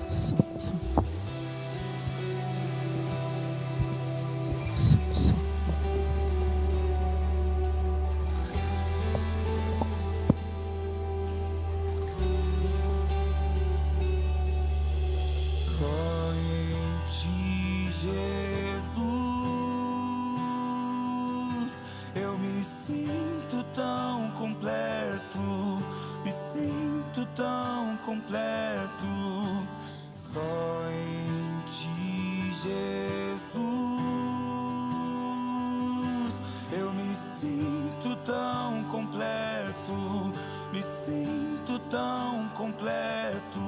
som, som, som, som. Só em ti, Jesus, eu me sinto tão completo, me sinto tão completo. Só em ti, Jesus, eu me sinto tão completo, me sinto tão completo.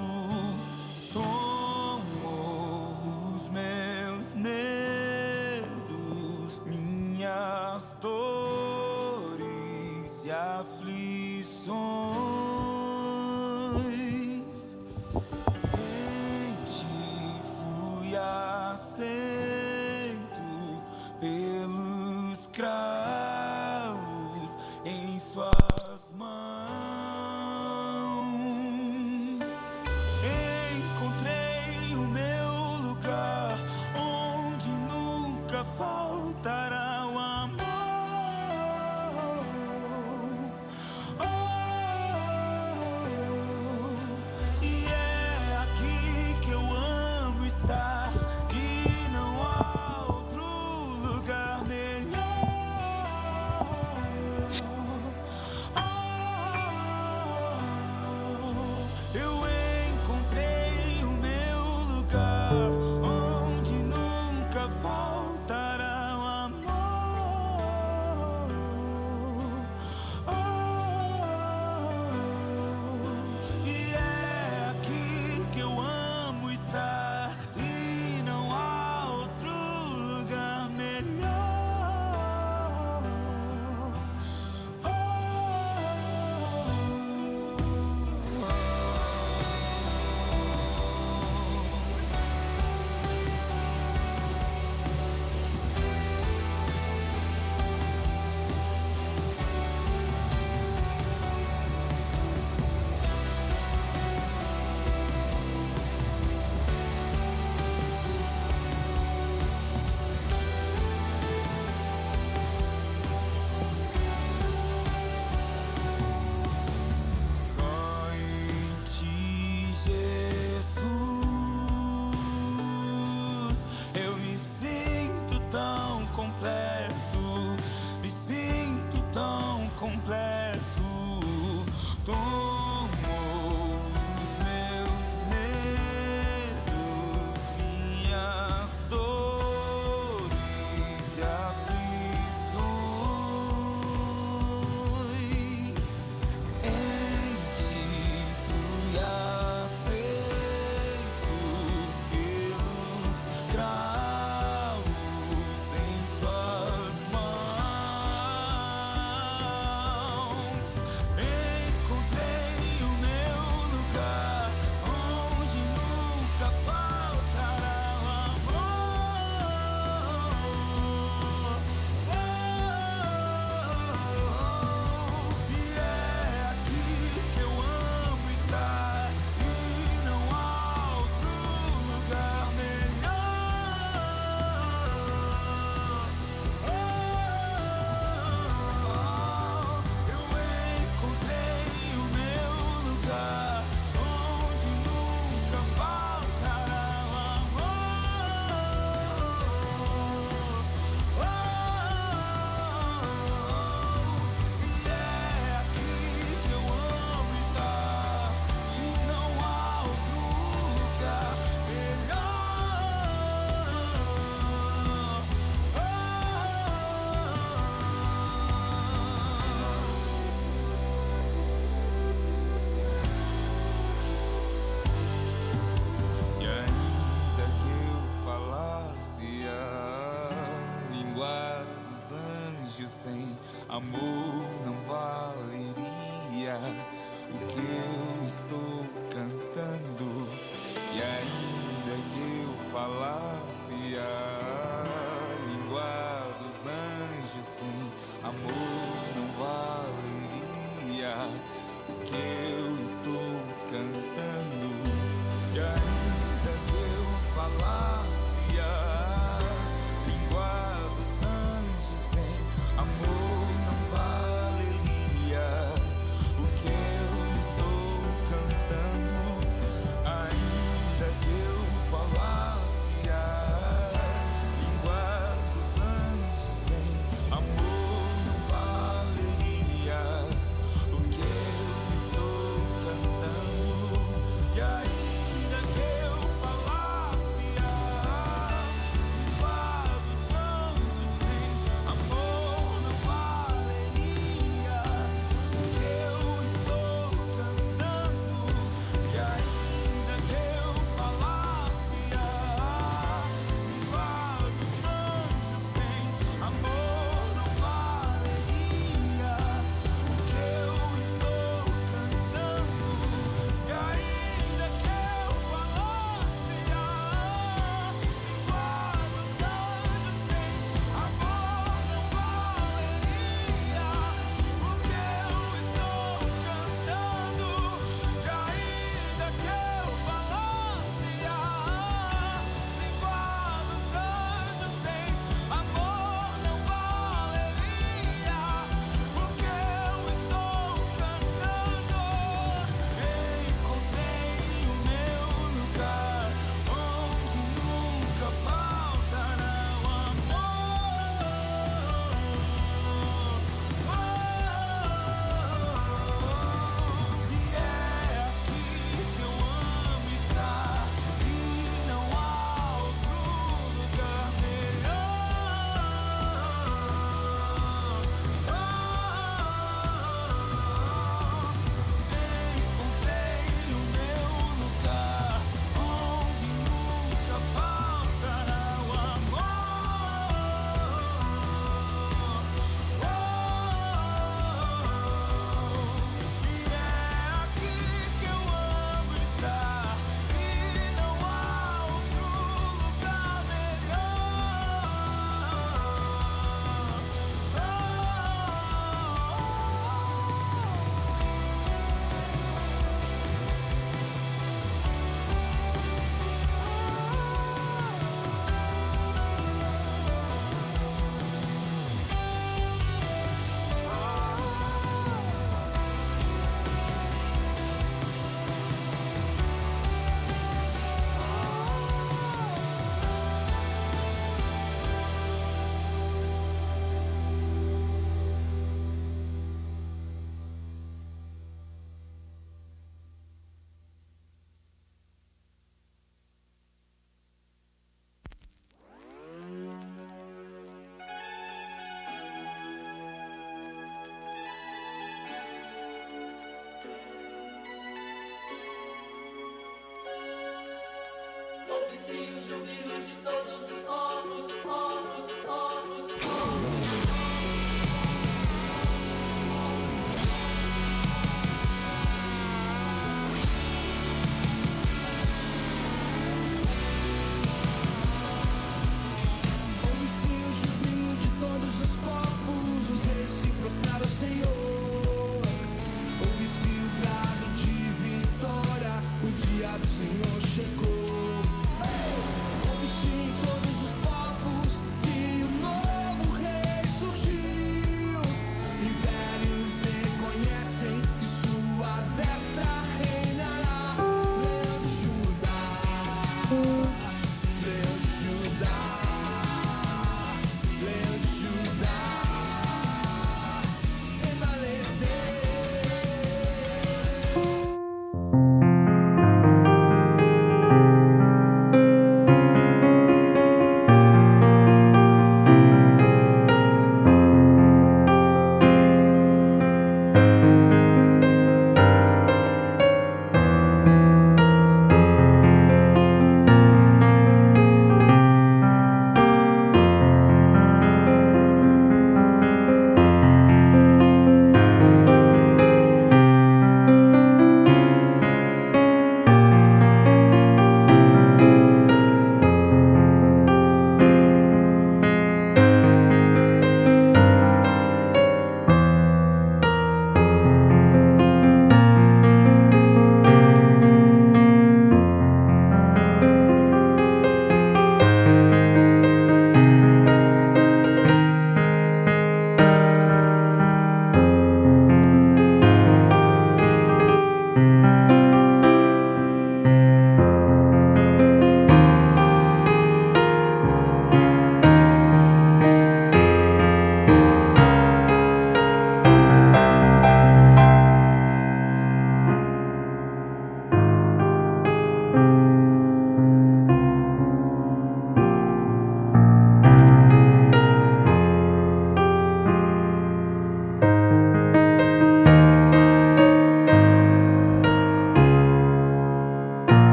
Tomo os meus medos, minhas dores e aflições. Em ti fui aceito pelos cravos em suas mãos. Encontrei o meu lugar onde nunca faltará o amor. E é aqui que eu amo estar, e não há outro lugar melhor. Eu encontrei o meu lugar onde nunca faltará o amor. E é aqui que eu amo estar, e não há outro lugar melhor. Só em ti, Jesus, eu me sinto tão completo, me sinto tão completo. Tomo os meus medos, minhas dores e aflições. Em ti fui aceito pelos cravos em suas mãos. Encontrei o meu lugar onde nunca faltará o amor. E é aqui que eu amo estar, e não há outro lugar melhor. Eu encontrei o meu lugar onde nunca faltará o amor. E é aqui que eu amo estar, e não há outro lugar melhor. E ainda que eu falasse a língua dos anjos, sem amor não valeria o que eu estou cantando. E ainda que eu falasse a língua dos anjos, sem amor não valeria o que eu estou cantando. E ainda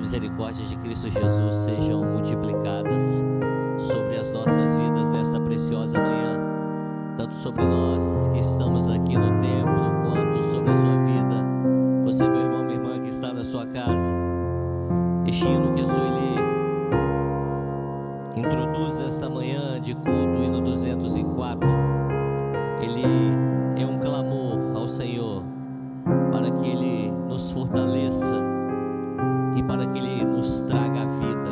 misericórdias de Cristo Jesus sejam multiplicadas sobre as nossas vidas nesta preciosa manhã, tanto sobre nós que estamos aqui no templo, quanto sobre a sua vida. Você, meu irmão, minha irmã, que está na sua casa. Este hino que a Sueli introduz nesta manhã de culto, hino 204, ele é um clamor ao Senhor para que Ele nos fortaleça e para que Ele nos traga a vida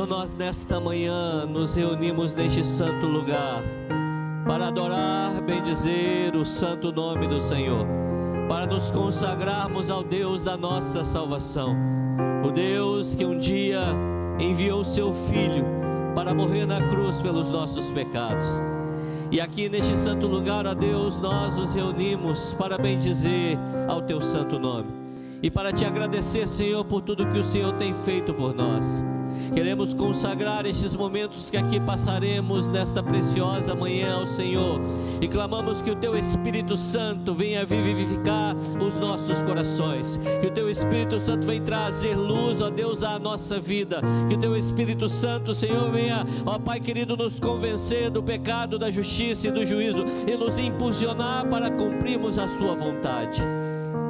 nós nesta manhã nos reunimos neste santo lugar para adorar, bendizer o santo nome do Senhor, para nos consagrarmos ao Deus da nossa salvação, o Deus que um dia enviou seu Filho para morrer na cruz pelos nossos pecados. E aqui neste santo lugar, ó Deus, nós nos reunimos para bendizer ao teu santo nome e para te agradecer, Senhor, por tudo que o Senhor tem feito por nós. Queremos consagrar estes momentos que aqui passaremos nesta preciosa manhã ao Senhor, e clamamos que o Teu Espírito Santo venha vivificar os nossos corações, que o Teu Espírito Santo venha trazer luz, ó Deus, à nossa vida, que o Teu Espírito Santo, Senhor, venha, ó Pai querido, nos convencer do pecado, da justiça e do juízo, e nos impulsionar para cumprirmos a Sua vontade.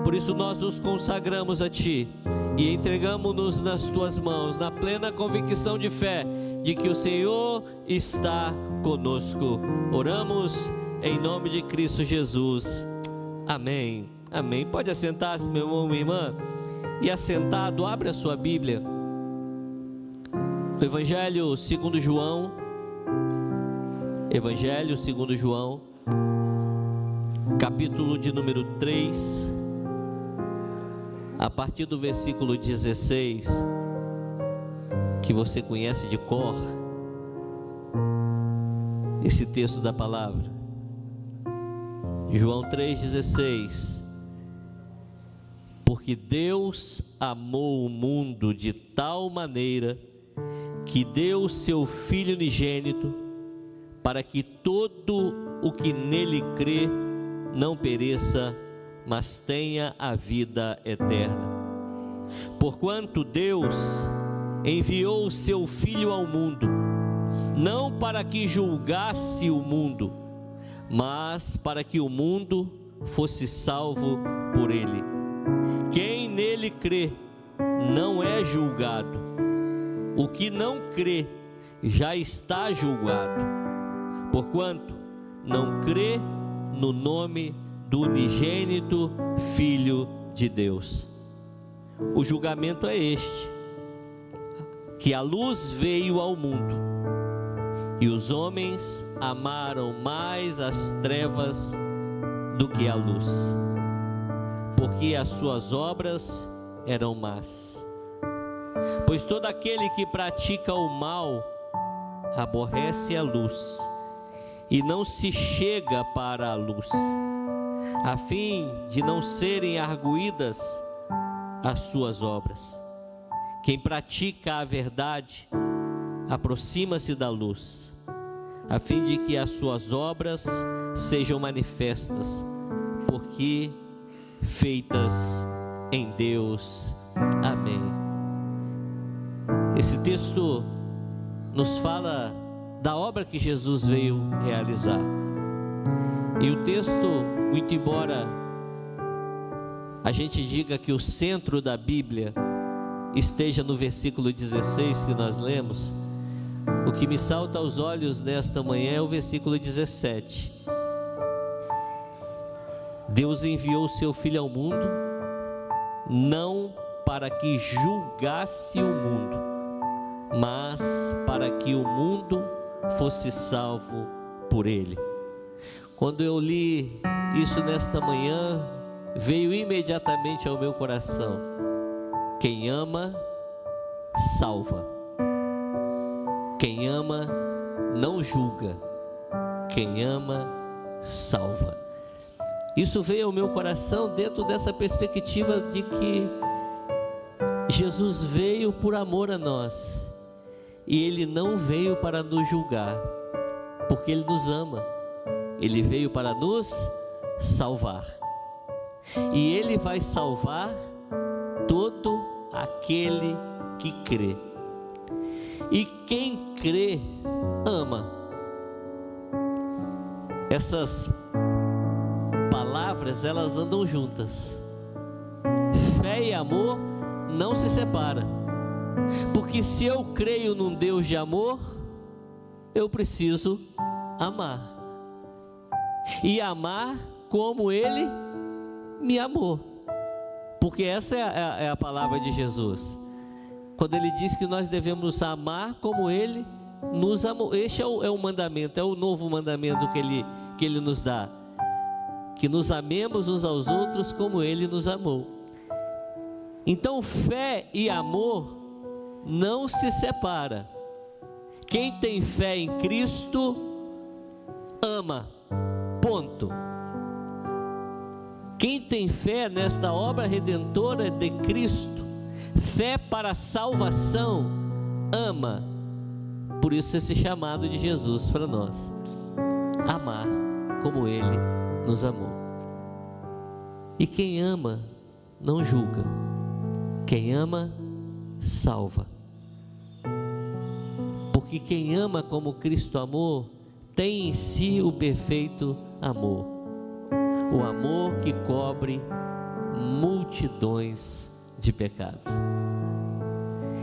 Por isso nós nos consagramos a Ti e entregamos-nos nas Tuas mãos, na plena convicção de fé de que o Senhor está conosco. Oramos em nome de Cristo Jesus. Amém. Amém. Pode assentar-se, meu irmão, minha irmã. E assentado, abre a sua Bíblia. O Evangelho segundo João. Evangelho segundo João, capítulo de número 3. A partir do versículo 16, que você conhece de cor, esse texto da palavra. João 3,16. Porque Deus amou o mundo de tal maneira que deu o seu Filho unigênito, para que todo o que nele crê não pereça, mas tenha a vida eterna. Porquanto Deus enviou o seu Filho ao mundo, não para que julgasse o mundo, mas para que o mundo fosse salvo por ele. Quem nele crê não é julgado. O que não crê já está julgado, porquanto não crê no nome do unigênito Filho de Deus. O julgamento é este: que a luz veio ao mundo, e os homens amaram mais as trevas do que a luz, porque as suas obras eram más. Pois todo aquele que pratica o mal aborrece a luz, e não se chega para a luz, a fim de não serem arguídas as suas obras. Quem pratica a verdade aproxima-se da luz, a fim de que as suas obras sejam manifestas, porque feitas em Deus. Amém. Esse texto nos fala da obra que Jesus veio realizar. E o texto, muito embora a gente diga que o centro da Bíblia esteja no versículo 16 que nós lemos, o que me salta aos olhos nesta manhã é o versículo 17. Deus enviou o seu Filho ao mundo, não para que julgasse o mundo, mas para que o mundo fosse salvo por ele. Quando eu li isso nesta manhã, veio imediatamente ao meu coração: quem ama, salva. Quem ama, não julga. Quem ama, salva. Isso veio ao meu coração dentro dessa perspectiva de que Jesus veio por amor a nós, e Ele não veio para nos julgar, porque Ele nos ama. Ele veio para nos salvar, e Ele vai salvar todo aquele que crê. E quem crê, ama. Essas palavras, elas andam juntas. Fé e amor não se separam, porque se eu creio num Deus de amor, eu preciso amar, e amar como Ele me amou, porque essa é a palavra de Jesus. quando ele diz que nós devemos amar como ele nos amou. Este é o mandamento, é o novo mandamento que ele nos dá, que nos amemos uns aos outros como ele nos amou. Então fé e amor não se separa. Quem tem fé em Cristo ama, ponto. Quem tem fé nesta obra redentora de Cristo, fé para a salvação, ama. Por isso esse chamado de Jesus para nós, amar como Ele nos amou. E quem ama não julga, quem ama salva. Porque quem ama como Cristo amou, tem em si o perfeito amor, o amor que cobre multidões de pecados.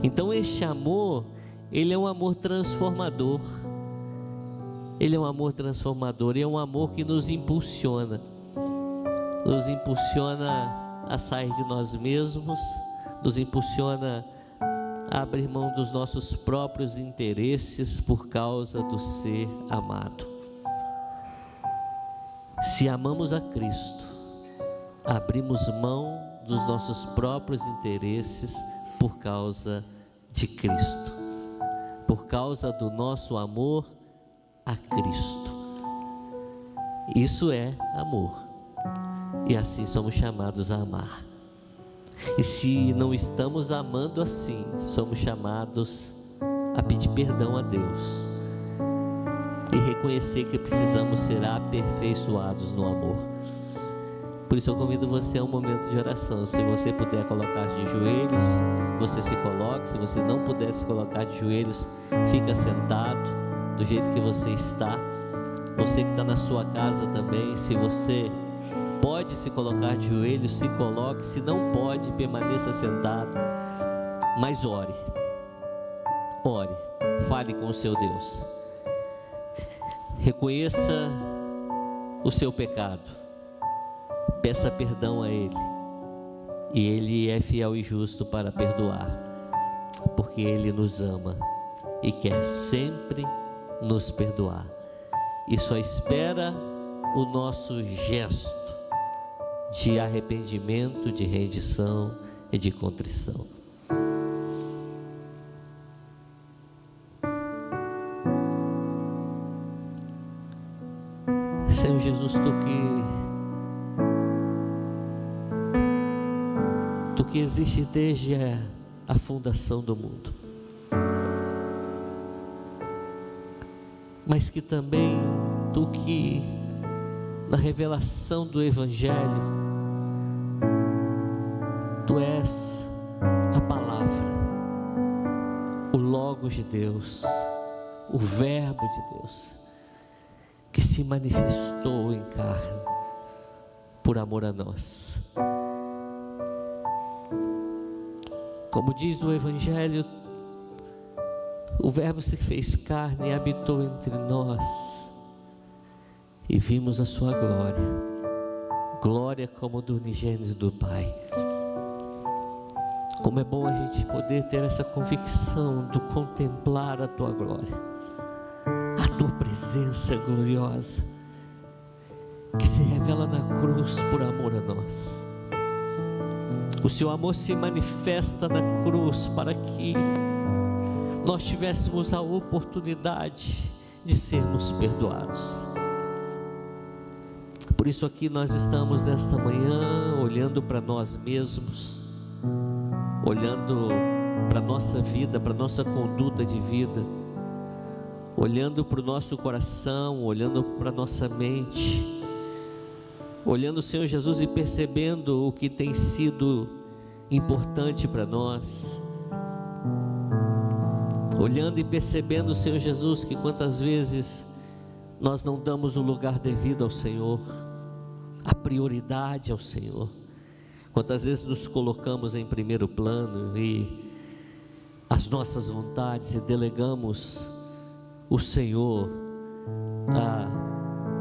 Então este amor, ele é um amor transformador. Ele é um amor transformador, e é um amor que nos impulsiona a sair de nós mesmos, nos impulsiona a abrir mão dos nossos próprios interesses por causa do ser amado. Se amamos a Cristo, abrimos mão dos nossos próprios interesses por causa de Cristo, por causa do nosso amor a Cristo. Isso é amor, e assim somos chamados a amar. E se não estamos amando assim, somos chamados a pedir perdão a Deus e reconhecer que precisamos ser aperfeiçoados no amor. Por isso eu convido você a um momento de oração. Se você puder colocar de joelhos, você se coloque. Se você não puder se colocar de joelhos, fica sentado do jeito que você está. Você que está na sua casa também, se você pode se colocar de joelhos, se coloque. Se não pode, permaneça sentado. Mas ore, fale com o seu Deus. Reconheça o seu pecado, peça perdão a Ele, e Ele é fiel e justo para perdoar, porque Ele nos ama e quer sempre nos perdoar, e só espera o nosso gesto de arrependimento, de rendição e de contrição. Senhor Jesus, Tu que existe desde a fundação do mundo, mas que também Tu que na revelação do Evangelho, Tu és a palavra, o Logos de Deus, o Verbo de Deus, que se manifestou em carne por amor a nós. Como diz o Evangelho, o Verbo se fez carne e habitou entre nós, e vimos a sua glória como do unigênito do Pai. Como é bom a gente poder ter essa convicção do contemplar a tua glória, a tua presença gloriosa, que se revela na cruz por amor a nós. O seu amor se manifesta na cruz para que nós tivéssemos a oportunidade de sermos perdoados. Por isso aqui nós estamos nesta manhã olhando para nós mesmos, olhando para a nossa vida, para a nossa conduta de vida, olhando para o nosso coração, olhando para a nossa mente, olhando o Senhor Jesus e percebendo o que tem sido importante para nós, olhando e percebendo, Senhor Jesus, que quantas vezes nós não damos o lugar devido ao Senhor, a prioridade ao Senhor, quantas vezes nos colocamos em primeiro plano e as nossas vontades, e delegamos o Senhor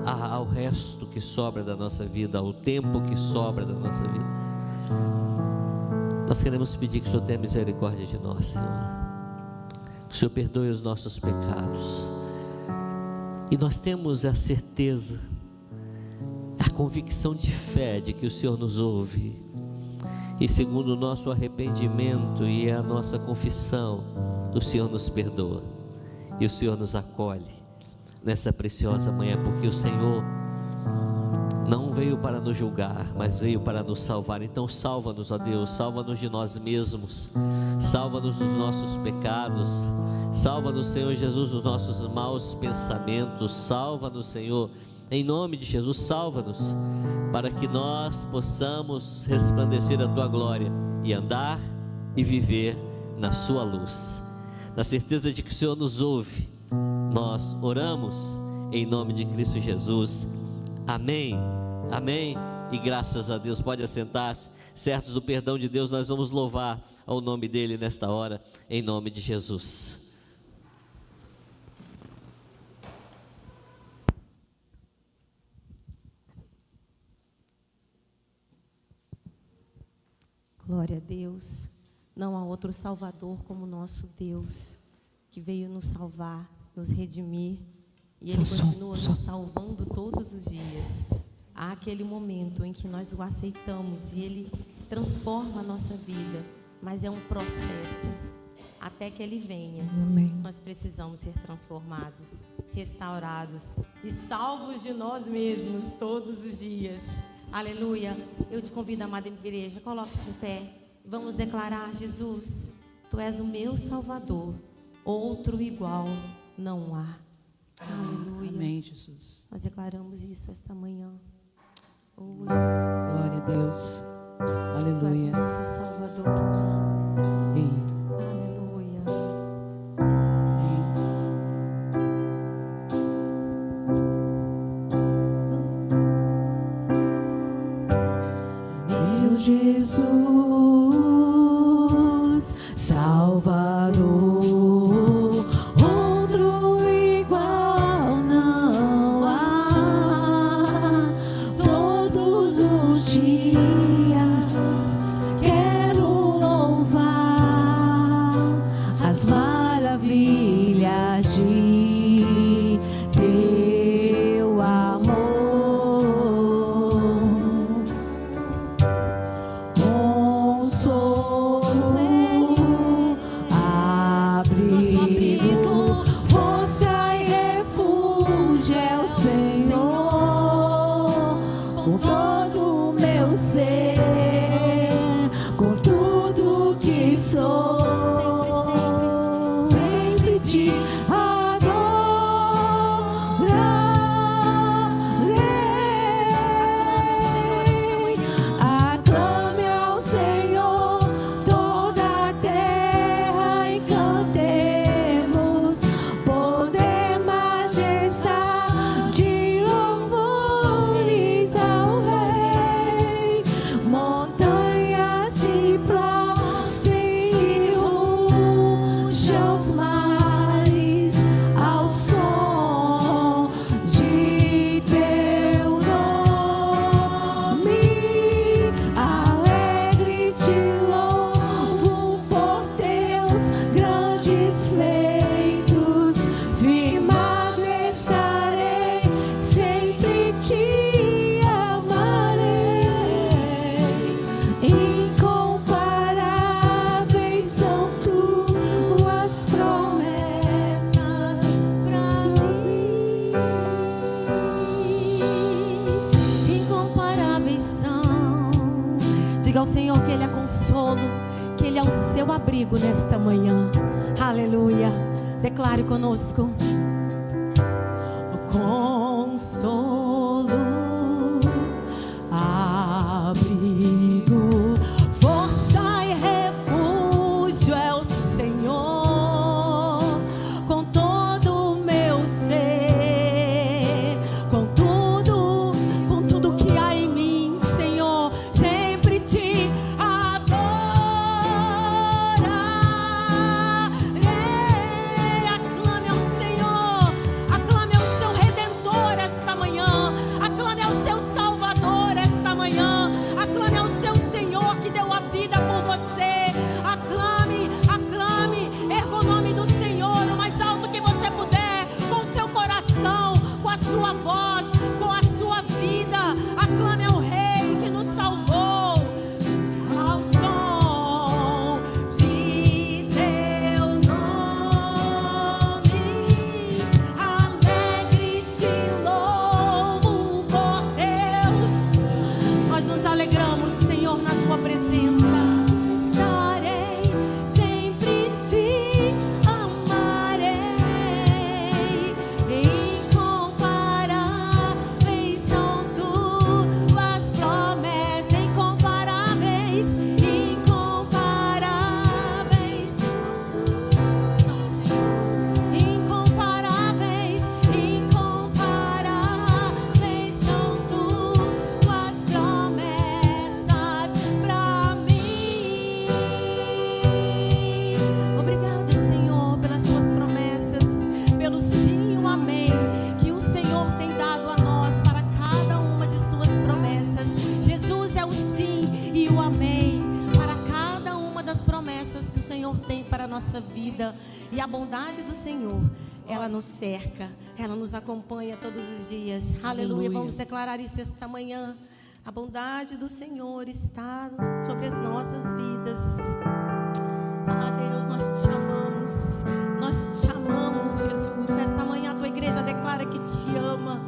ao resto que sobra da nossa vida, ao tempo que sobra da nossa vida. Nós queremos pedir que o Senhor tenha misericórdia de nós, Senhor. Que o Senhor perdoe os nossos pecados. E nós temos a certeza, a convicção de fé de que o Senhor nos ouve. E segundo o nosso arrependimento e a nossa confissão, o Senhor nos perdoa. E o Senhor nos acolhe nessa preciosa manhã, porque o Senhor não veio para nos julgar, mas veio para nos salvar. Então salva-nos, ó Deus, salva-nos de nós mesmos, salva-nos dos nossos pecados, salva-nos, Senhor Jesus, dos nossos maus pensamentos, salva-nos, Senhor, em nome de Jesus, salva-nos, para que nós possamos resplandecer a Tua glória e andar e viver na Sua luz, na certeza de que o Senhor nos ouve. Nós oramos em nome de Cristo Jesus. Amém, amém, e graças a Deus. Pode assentar-se, certos do perdão de Deus. Nós vamos louvar ao nome dEle nesta hora, em nome de Jesus. Glória a Deus. Não há outro Salvador como nosso Deus, que veio nos salvar, nos redimir, e Ele continua nos salvando todos os dias. Há aquele momento em que nós o aceitamos e Ele transforma a nossa vida, mas é um processo até que Ele venha. Amém. Nós precisamos ser transformados, restaurados e salvos de nós mesmos todos os dias. Aleluia. Eu te convido, amada igreja, coloque-se em pé. Vamos declarar: Jesus, Tu és o meu Salvador, outro igual não há. Aleluia. Amém, Jesus. Nós declaramos isso esta manhã. Oh, Jesus. Glória a Deus. Tu és o Aleluia. nosso Salvador. Amém. Aleluia. Meu Jesus, Salvador. Nesta manhã, aleluia. Declare conosco: o consolo, abrigo, força e refúgio é o Senhor. Com todo o meu ser, com tudo que há em mim, Senhor, sempre te aclame ao Senhor, aclame ao seu Redentor. Senhor tem para a nossa vida. E a bondade do Senhor, ela nos cerca, ela nos acompanha todos os dias. Aleluia. Vamos declarar isso esta manhã. A bondade do Senhor está sobre as nossas vidas. Ah, Deus, nós te amamos. Nós te amamos, Jesus. Nesta manhã a tua igreja declara que te ama.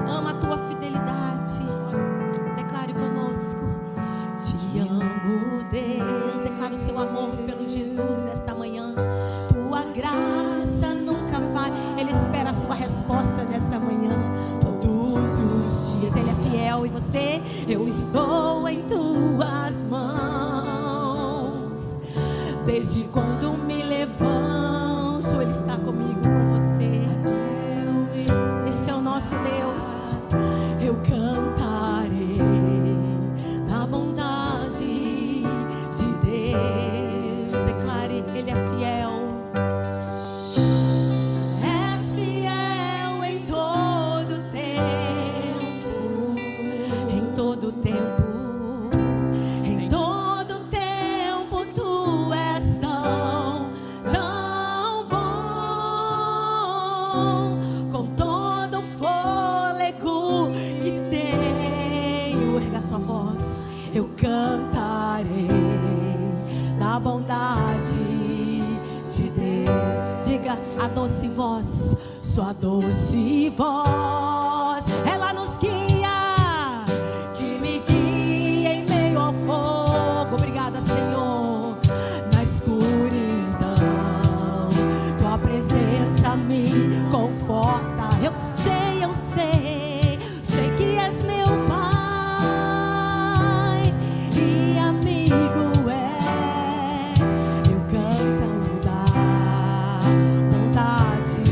Ama a tua fidelidade. Declare conosco. Te amo, Deus. Declara o seu amor pelo Jesus nesta manhã. Tua graça nunca falha. Ele espera a sua resposta nesta manhã. Todos os dias Ele é fiel. E você, eu estou em tuas mãos. Desde quando me levanto, Ele está comigo, com você. Esse é o nosso Deus. Eu cantarei da bondade de Deus. Declare, Ele é fiel. És fiel em todo tempo. Em todo tempo. Em todo tempo tu és tão bom. Com todo fôlego que tenho, erga sua voz, eu cantarei da bondade de Deus. Diga a doce voz, sua doce voz, ela nos guia, que me guia em meio ao fogo. Obrigada, Senhor. Na escuridão, tua presença me conforta. Eu sei, sei que és meu Pai e amigo é. Eu canto da bondade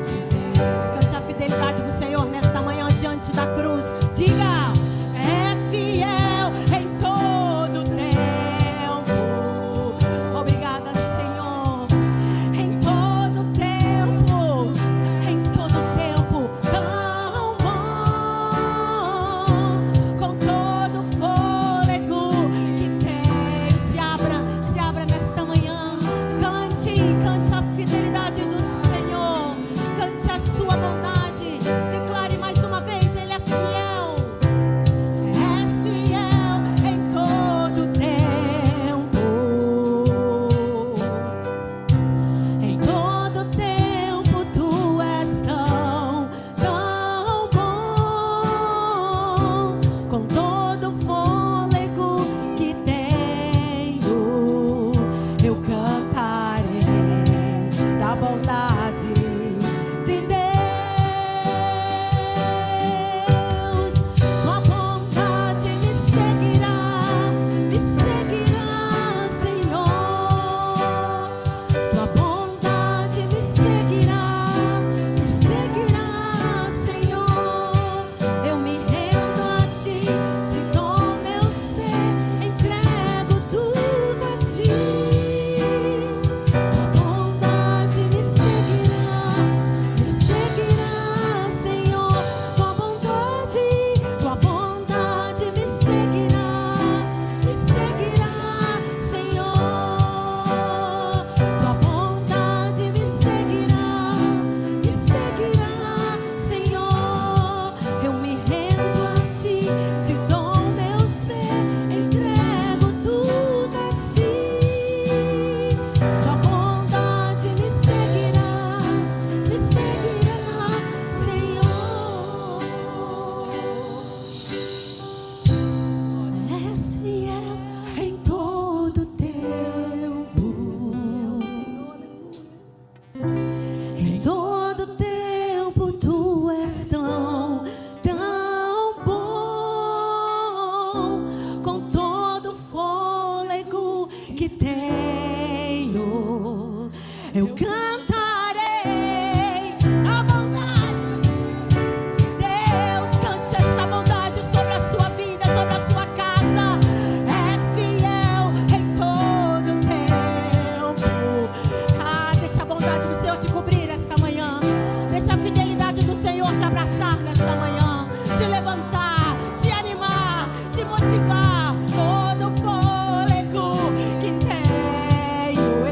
de Deus. Cante a fidelidade do Senhor nesta manhã diante da cruz. Diga, é fiel em todo tempo. Obrigada, Senhor. Em todo tempo, tão bom, com todo fôlego que tem. Se abra nesta manhã. Cante a fidelidade do Senhor. Cante a sua bondade. Declare mais uma vez, Ele é fiel. És fiel em todo tempo. Em todo tempo tu és tão bom. Com todo fôlego que tenho, eu cantarei da bondade de Deus. Tua bondade me seguirá, Senhor. Tua bondade me seguirá, Senhor. Eu me rendo a ti, te dou meu ser, entrego tudo a ti. Tua bondade me seguirá, Senhor. Tua bondade me seguirá, Senhor. Tua bondade me seguirá, Senhor. Eu me rendo a ti, te dou meu ser, entrego tudo a ti. Tua bondade me seguirá, Senhor. És fiel em todo tempo. Em todo tempo tu és tão bom. Com todo fôlego que tenho, eu cantarei a bondade de Deus. Cante esta bondade sobre a sua vida, sobre a sua casa. És fiel em todo tempo. Ah, deixa a bondade do Senhor te cobrir esta manhã. Deixa a fidelidade do Senhor te abraçar nesta manhã, te levantar, te animar, te motivar. Todo fôlego que tenho,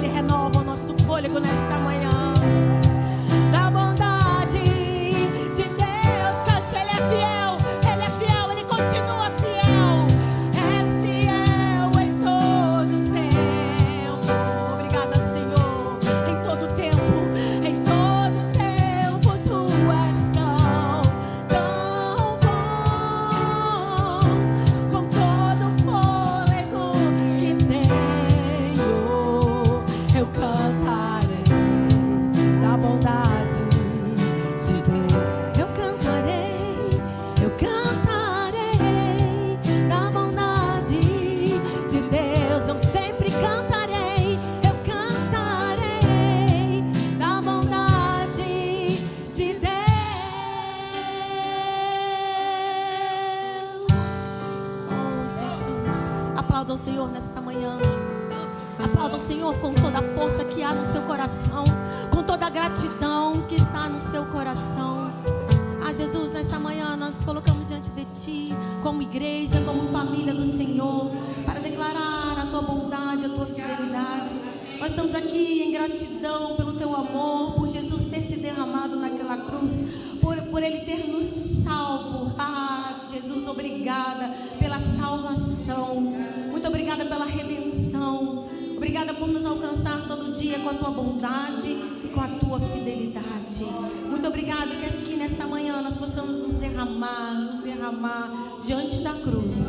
Aplauda o Senhor nesta manhã. Aplauda o Senhor com toda a força que há no seu coração, com toda a gratidão que está no seu coração. Jesus, nesta manhã nós colocamos diante de Ti, como igreja, como família do Senhor, para declarar a Tua bondade, a Tua fidelidade. Nós estamos aqui em gratidão pelo Teu amor, por Jesus ter se derramado naquela cruz, por Ele ter nos salvo. Jesus, obrigada pela salvação, muito obrigada pela redenção, obrigada por nos alcançar todo dia com a Tua bondade e com a Tua fidelidade. Muito obrigada que aqui nesta manhã nós possamos nos derramar diante da cruz.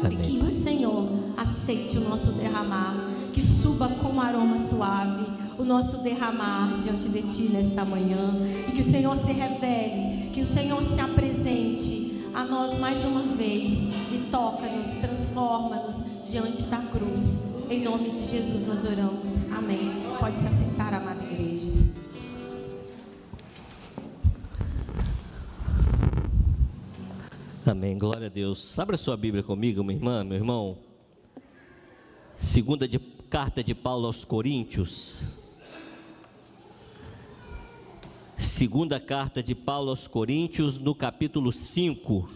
Amém. E que o Senhor aceite o nosso derramar, que suba com aroma suave o nosso derramar diante de Ti nesta manhã, e que o Senhor se revele, que o Senhor se apresente a nós mais uma vez e toca-nos, transforma-nos diante da cruz. Em nome de Jesus nós oramos. Amém. Pode se assentar, amada igreja. Amém, glória a Deus. Abra sua Bíblia comigo, minha irmã, meu irmão. Carta de Paulo aos Coríntios. Segunda carta de Paulo aos Coríntios, no capítulo 5.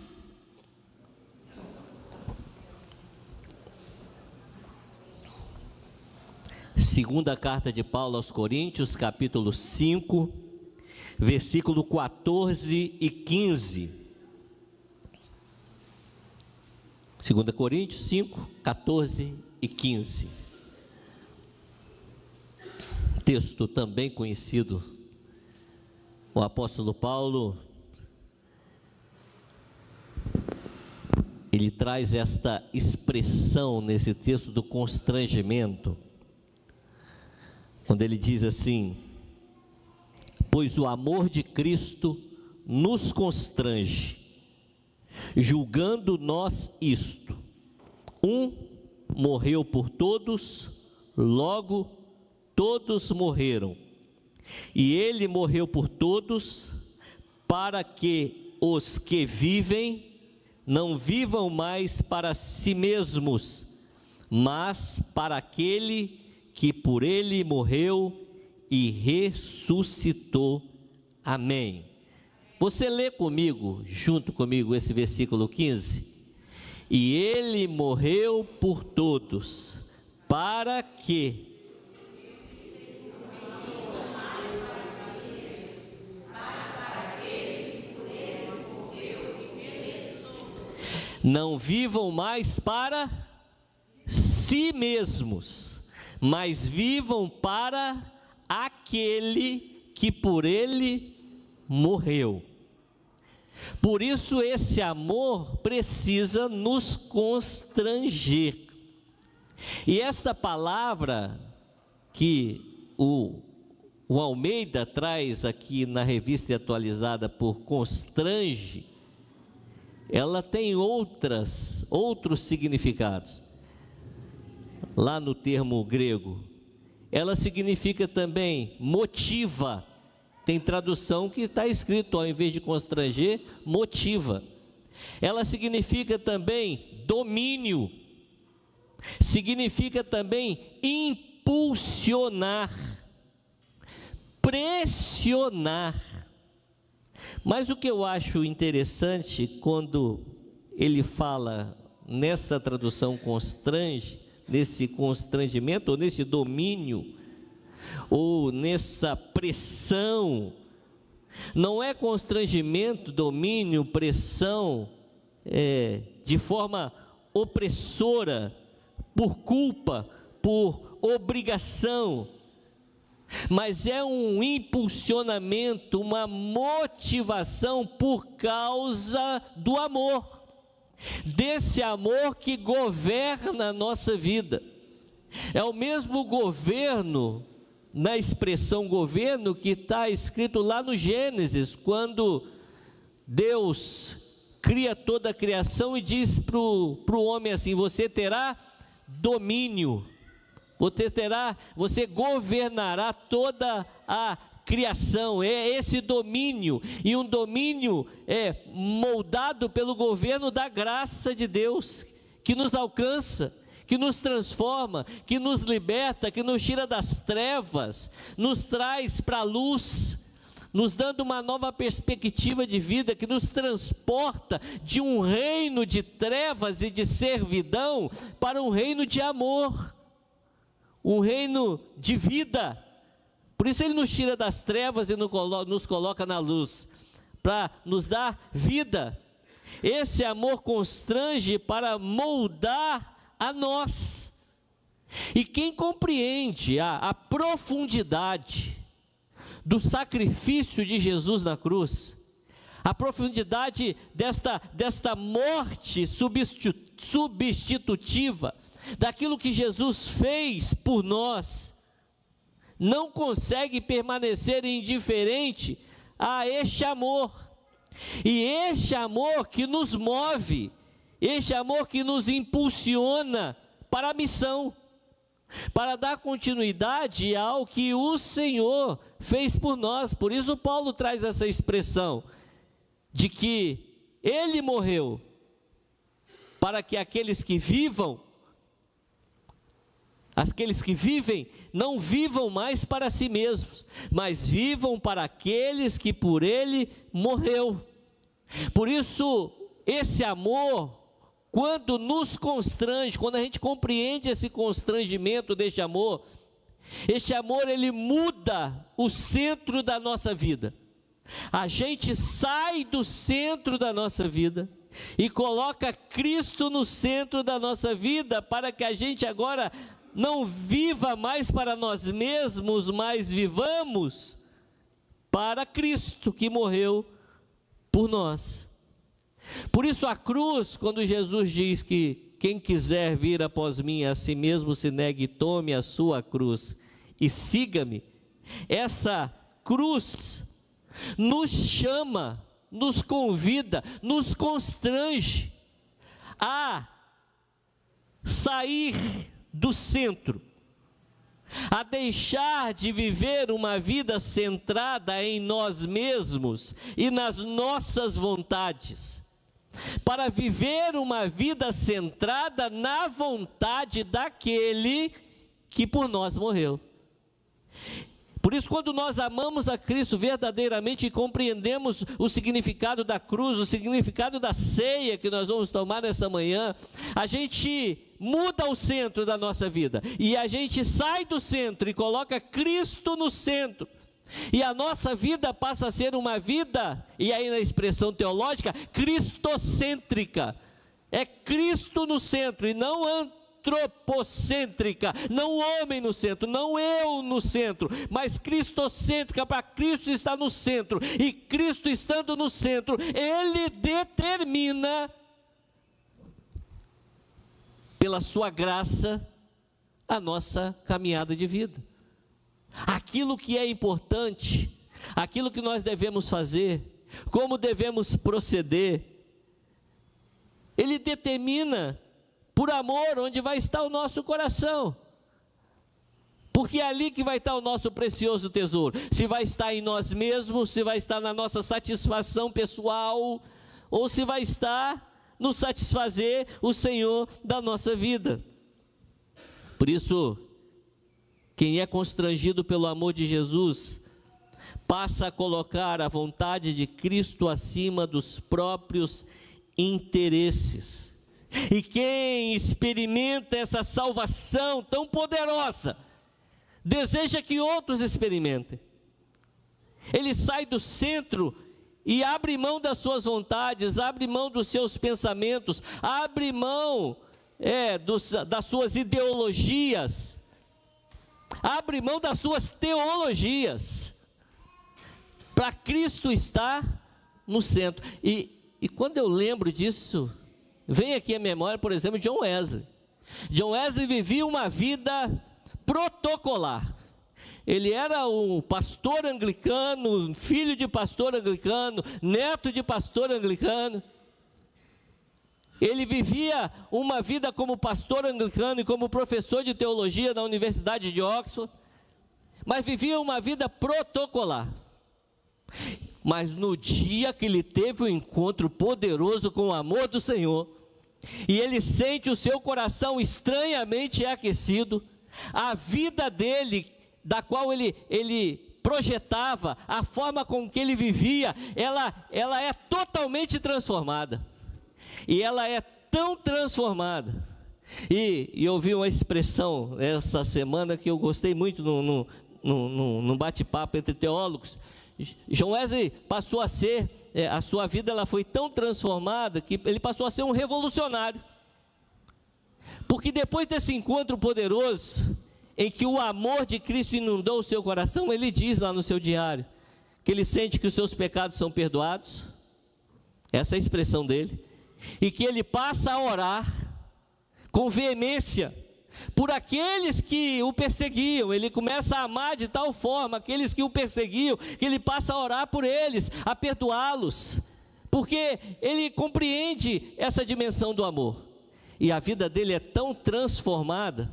Segunda carta de Paulo aos Coríntios, capítulo 5, versículo 14 e 15. 2 Coríntios 5, 14 e 15. Texto também conhecido. O apóstolo Paulo, ele traz esta expressão nesse texto do constrangimento, quando ele diz assim: pois o amor de Cristo nos constrange, julgando nós isto: um morreu por todos, logo todos morreram. E ele morreu por todos, para que os que vivem não vivam mais para si mesmos, mas para aquele que por ele morreu e ressuscitou. Amém. Você lê comigo, junto comigo, esse versículo 15? E ele morreu por todos, para que não vivam mais para si mesmos, mas vivam para aquele que por ele morreu. Por isso esse amor precisa nos constranger. E esta palavra que o Almeida traz aqui na revista atualizada por constrange, ela tem outros significados. Lá no termo grego, ela significa também motiva. Tem tradução que está escrito, ao invés de constranger, motiva. Ela significa também domínio, significa também impulsionar, pressionar. Mas o que eu acho interessante quando ele fala nessa tradução constrange, nesse constrangimento, ou nesse domínio, ou nessa pressão, não é constrangimento, domínio, pressão, de forma opressora, por culpa, por obrigação, mas é um impulsionamento, uma motivação por causa do amor, desse amor que governa a nossa vida. É o mesmo governo, na expressão governo, que está escrito lá no Gênesis, quando Deus cria toda a criação e diz para o homem assim: você terá domínio, você governará toda a criação. É esse domínio, e um domínio moldado pelo governo da graça de Deus, que nos alcança, que nos transforma, que nos liberta, que nos tira das trevas, nos traz para a luz, nos dando uma nova perspectiva de vida, que nos transporta de um reino de trevas e de servidão para um reino de amor, um reino de vida. Por isso Ele nos tira das trevas e nos coloca na luz, para nos dar vida. Esse amor constrange para moldar a nós. E quem compreende a profundidade do sacrifício de Jesus na cruz, a profundidade desta morte substitutiva, daquilo que Jesus fez por nós, não consegue permanecer indiferente a este amor. E este amor que nos move, este amor que nos impulsiona para a missão, para dar continuidade ao que o Senhor fez por nós. Por isso Paulo traz essa expressão de que Ele morreu para que aqueles que vivem, não vivam mais para si mesmos, mas vivam para aqueles que por Ele morreu. Por isso, esse amor, quando nos constrange, quando a gente compreende esse constrangimento deste amor, este amor ele muda o centro da nossa vida. A gente sai do centro da nossa vida e coloca Cristo no centro da nossa vida, para que a gente agora não viva mais para nós mesmos, mas vivamos para Cristo que morreu por nós. Por isso a cruz, quando Jesus diz que quem quiser vir após mim, a si mesmo se negue, tome a sua cruz e siga-me, essa cruz nos chama, nos convida, nos constrange a sair do centro, a deixar de viver uma vida centrada em nós mesmos e nas nossas vontades, para viver uma vida centrada na vontade daquele que por nós morreu. Por isso, quando nós amamos a Cristo verdadeiramente e compreendemos o significado da cruz, o significado da ceia que nós vamos tomar nessa manhã, a gente muda o centro da nossa vida, e a gente sai do centro e coloca Cristo no centro, e a nossa vida passa a ser uma vida, e aí na expressão teológica, cristocêntrica. É Cristo no centro e não antropocêntrica, não o homem no centro, não eu no centro, mas cristocêntrica, para Cristo estar no centro, e Cristo estando no centro, Ele determina, pela sua graça, a nossa caminhada de vida. Aquilo que é importante, aquilo que nós devemos fazer, como devemos proceder, Ele determina por amor onde vai estar o nosso coração, porque é ali que vai estar o nosso precioso tesouro. Se vai estar em nós mesmos, se vai estar na nossa satisfação pessoal, ou se vai estar no satisfazer o Senhor da nossa vida. Por isso, quem é constrangido pelo amor de Jesus, passa a colocar a vontade de Cristo acima dos próprios interesses. E quem experimenta essa salvação tão poderosa, deseja que outros experimentem. Ele sai do centro e abre mão das suas vontades, abre mão dos seus pensamentos, abre mão das suas ideologias, abre mão das suas teologias, para Cristo estar no centro. E quando eu lembro disso, vem aqui à memória, por exemplo, John Wesley. John Wesley vivia uma vida protocolar. Ele era um pastor anglicano, filho de pastor anglicano, neto de pastor anglicano. Ele vivia uma vida como pastor anglicano e como professor de teologia na Universidade de Oxford, mas vivia uma vida protocolar. Mas no dia que ele teve um encontro poderoso com o amor do Senhor, e ele sente o seu coração estranhamente aquecido, a vida dele, da qual ele projetava, a forma com que ele vivia, ela é totalmente transformada. E ela é tão transformada. E eu ouvi uma expressão essa semana que eu gostei muito num bate-papo entre teólogos. John Wesley passou a ser, a sua vida ela foi tão transformada que ele passou a ser um revolucionário. Porque depois desse encontro poderoso, em que o amor de Cristo inundou o seu coração, ele diz lá no seu diário, que ele sente que os seus pecados são perdoados, essa é a expressão dele, e que ele passa a orar com veemência por aqueles que o perseguiam. Ele começa a amar de tal forma aqueles que o perseguiam, que ele passa a orar por eles, a perdoá-los, porque ele compreende essa dimensão do amor, e a vida dele é tão transformada,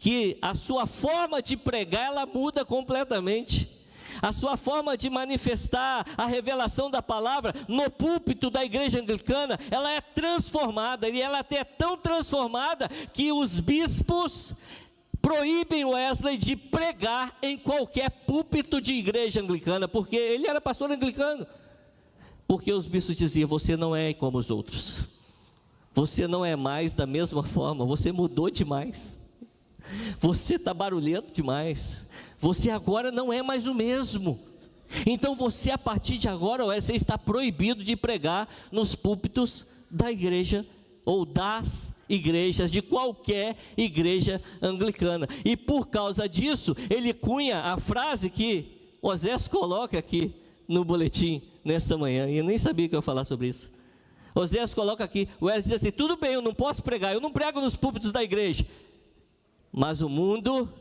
que a sua forma de pregar, ela muda completamente. A sua forma de manifestar a revelação da palavra no púlpito da igreja anglicana, ela é transformada, e ela é tão transformada que os bispos proíbem Wesley de pregar em qualquer púlpito de igreja anglicana, porque ele era pastor anglicano, porque os bispos diziam: você não é como os outros, você não é mais da mesma forma, você mudou demais, você está barulhento demais, você agora não é mais o mesmo. Então você, a partir de agora, você está proibido de pregar nos púlpitos da igreja ou das igrejas, de qualquer igreja anglicana. E por causa disso, ele cunha a frase que Osés coloca aqui no boletim nesta manhã, e eu nem sabia que eu ia falar sobre isso. Osés coloca aqui, o Wesley diz assim: tudo bem, eu não posso pregar, eu não prego nos púlpitos da igreja, mas o mundo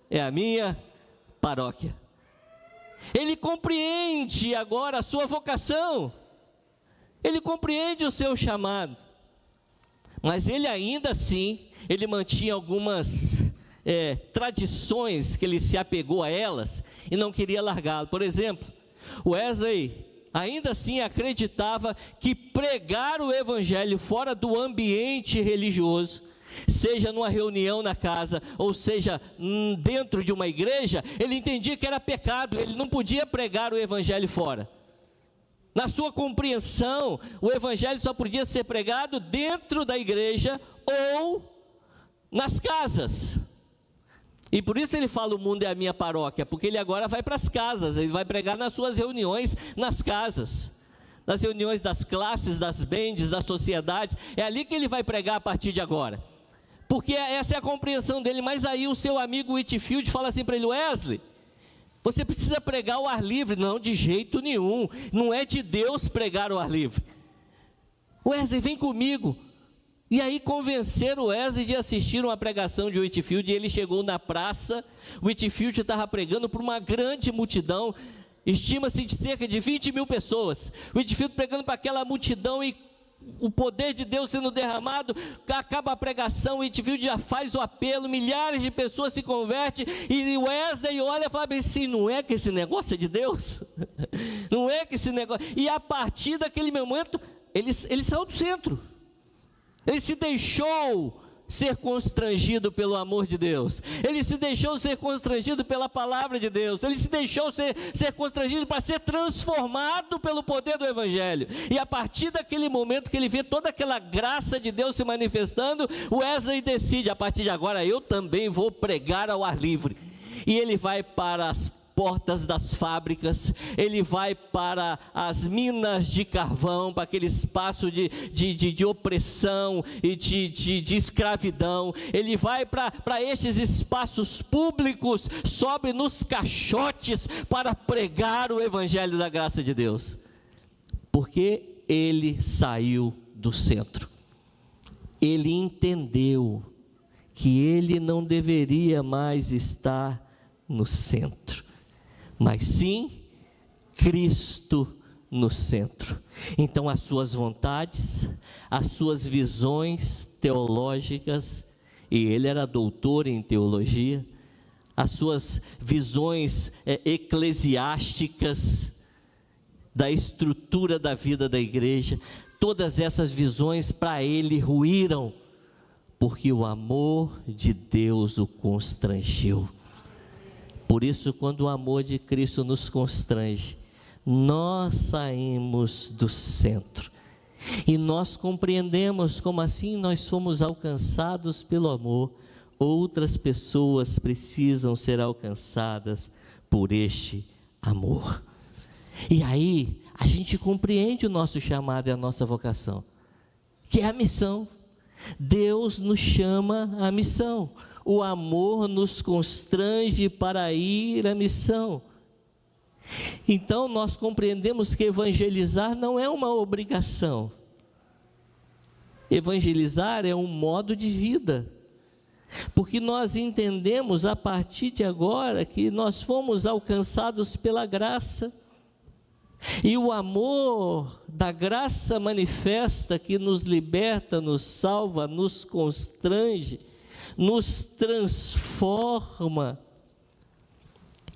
é a minha paróquia. Ele compreende agora a sua vocação, ele compreende o seu chamado, mas ele ainda assim, ele mantinha algumas tradições que ele se apegou a elas e não queria largá-lo. Por exemplo, Wesley ainda assim acreditava que pregar o evangelho fora do ambiente religioso, seja numa reunião na casa, ou seja dentro de uma igreja, ele entendia que era pecado, ele não podia pregar o evangelho fora. Na sua compreensão, o evangelho só podia ser pregado dentro da igreja ou nas casas. E por isso ele fala: o mundo é a minha paróquia, porque ele agora vai para as casas, ele vai pregar nas suas reuniões nas casas, nas reuniões das classes, das bands, das sociedades. É ali que ele vai pregar a partir de agora, porque essa é a compreensão dele. Mas aí o seu amigo Whitefield fala assim para ele: Wesley, você precisa pregar ao ar livre. Não, de jeito nenhum, não é de Deus pregar ao ar livre. Wesley, vem comigo. E aí convenceram o Wesley de assistir uma pregação de Whitefield, e ele chegou na praça. Whitefield estava pregando para uma grande multidão, estima-se de cerca de 20 mil pessoas. Whitefield pregando para aquela multidão, e o poder de Deus sendo derramado. Acaba a pregação, Whitefield já faz o apelo, milhares de pessoas se convertem, e Wesley olha e fala assim: não é que esse negócio é de Deus? Não é que esse negócio... E a partir daquele momento, ele saiu do centro, ele se deixou ser constrangido pelo amor de Deus, ele se deixou ser constrangido pela palavra de Deus, ele se deixou ser constrangido para ser transformado pelo poder do evangelho. E a partir daquele momento que ele vê toda aquela graça de Deus se manifestando, Wesley decide: a partir de agora eu também vou pregar ao ar livre. E ele vai para as portas das fábricas, ele vai para as minas de carvão, para aquele espaço de opressão e de escravidão. Ele vai para estes espaços públicos, sobe nos caixotes para pregar o evangelho da graça de Deus, porque ele saiu do centro. Ele entendeu que ele não deveria mais estar no centro, mas sim Cristo no centro. Então as suas vontades, as suas visões teológicas, e ele era doutor em teologia, as suas visões eclesiásticas da estrutura da vida da igreja, todas essas visões para ele ruíram, porque o amor de Deus o constrangeu. Por isso, quando o amor de Cristo nos constrange, nós saímos do centro e nós compreendemos como assim nós somos alcançados pelo amor. Outras pessoas precisam ser alcançadas por este amor. E aí a gente compreende o nosso chamado e a nossa vocação, que é a missão. Deus nos chama à missão. O amor nos constrange para ir à missão. Então nós compreendemos que evangelizar não é uma obrigação. Evangelizar é um modo de vida. Porque nós entendemos a partir de agora que nós fomos alcançados pela graça. E o amor da graça manifesta que nos liberta, nos salva, nos constrange, nos transforma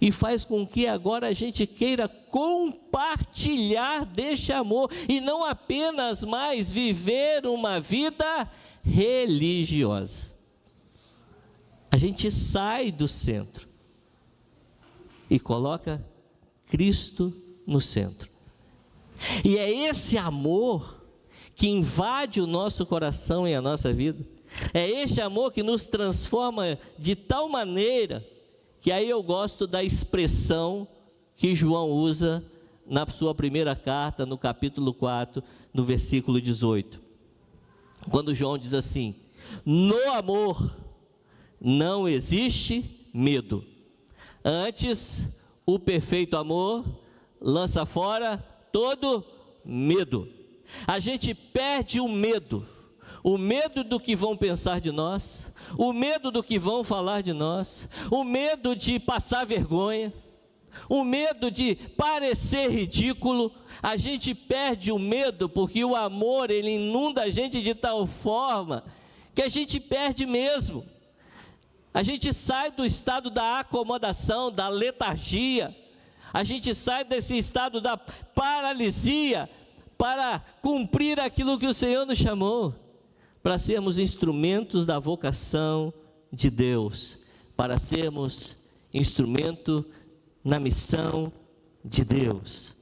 e faz com que agora a gente queira compartilhar deste amor e não apenas mais viver uma vida religiosa. A gente sai do centro e coloca Cristo no centro. E é esse amor que invade o nosso coração e a nossa vida. É este amor que nos transforma de tal maneira que aí eu gosto da expressão que João usa na sua primeira carta, no capítulo 4, no versículo 18. Quando João diz assim: no amor não existe medo. Antes, o perfeito amor lança fora todo medo. A gente perde o medo do que vão pensar de nós, o medo do que vão falar de nós, o medo de passar vergonha, o medo de parecer ridículo. A gente perde o medo porque o amor, ele inunda a gente de tal forma que a gente perde mesmo. A gente sai do estado da acomodação, da letargia, a gente sai desse estado da paralisia para cumprir aquilo que o Senhor nos chamou, para sermos instrumentos da vocação de Deus, para sermos instrumento na missão de Deus.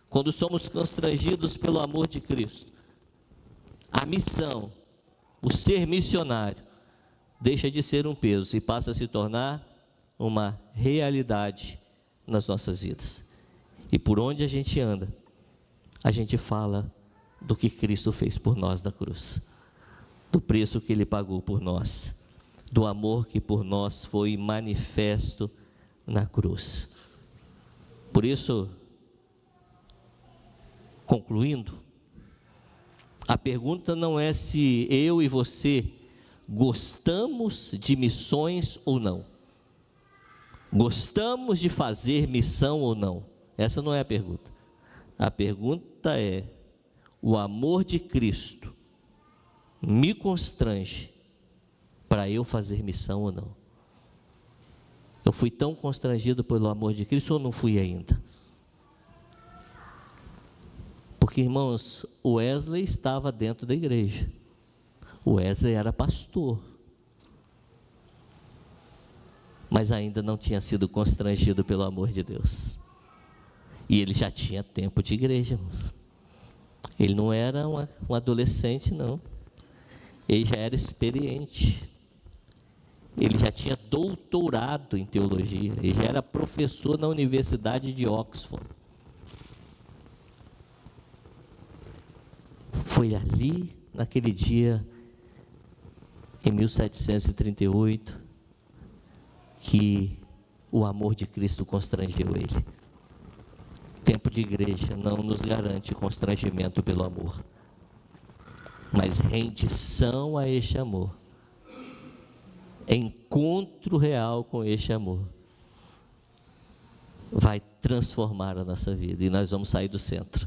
Quando somos constrangidos pelo amor de Cristo, a missão, o ser missionário, deixa de ser um peso e passa a se tornar uma realidade nas nossas vidas. E por onde a gente anda, a gente fala do que Cristo fez por nós na cruz, do preço que Ele pagou por nós, do amor que por nós foi manifesto na cruz. Por isso, concluindo, a pergunta não é se eu e você gostamos de missões ou não. Gostamos de fazer missão ou não? Essa não é a pergunta. A pergunta é: o amor de Cristo me constrange para eu fazer missão ou não? Eu fui tão constrangido pelo amor de Cristo ou não fui ainda? Porque, irmãos, o Wesley estava dentro da igreja. O Wesley era pastor, mas ainda não tinha sido constrangido pelo amor de Deus. E ele já tinha tempo de igreja, irmãos. Ele não era um adolescente, não. Ele já era experiente. Ele já tinha doutorado em teologia. Ele já era professor na Universidade de Oxford. Foi ali, naquele dia, em 1738, que o amor de Cristo constrangeu ele. Tempo de igreja não nos garante constrangimento pelo amor, mas rendição a este amor, encontro real com este amor, vai transformar a nossa vida, e nós vamos sair do centro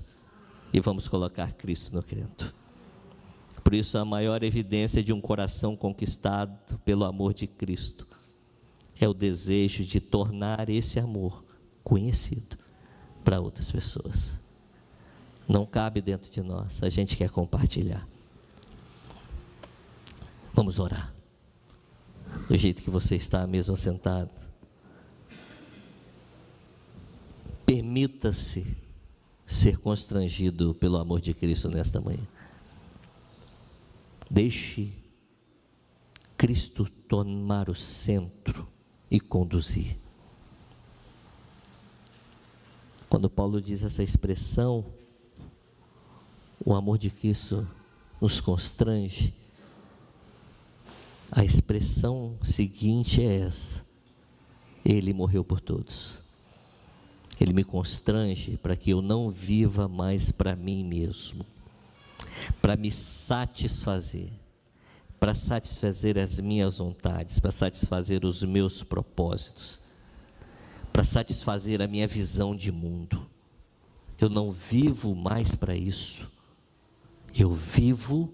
e vamos colocar Cristo no centro. Por isso, a maior evidência de um coração conquistado pelo amor de Cristo é o desejo de tornar esse amor conhecido para outras pessoas. Não cabe dentro de nós, a gente quer compartilhar. Vamos orar. Do jeito que você está mesmo sentado. Permita-se ser constrangido pelo amor de Cristo nesta manhã. Deixe Cristo tomar o centro e conduzir. Quando Paulo diz essa expressão, o amor de Cristo nos constrange, a expressão seguinte é essa: Ele morreu por todos. Ele me constrange para que eu não viva mais para mim mesmo, para me satisfazer, para satisfazer as minhas vontades, para satisfazer os meus propósitos, para satisfazer a minha visão de mundo. Eu não vivo mais para isso. Eu vivo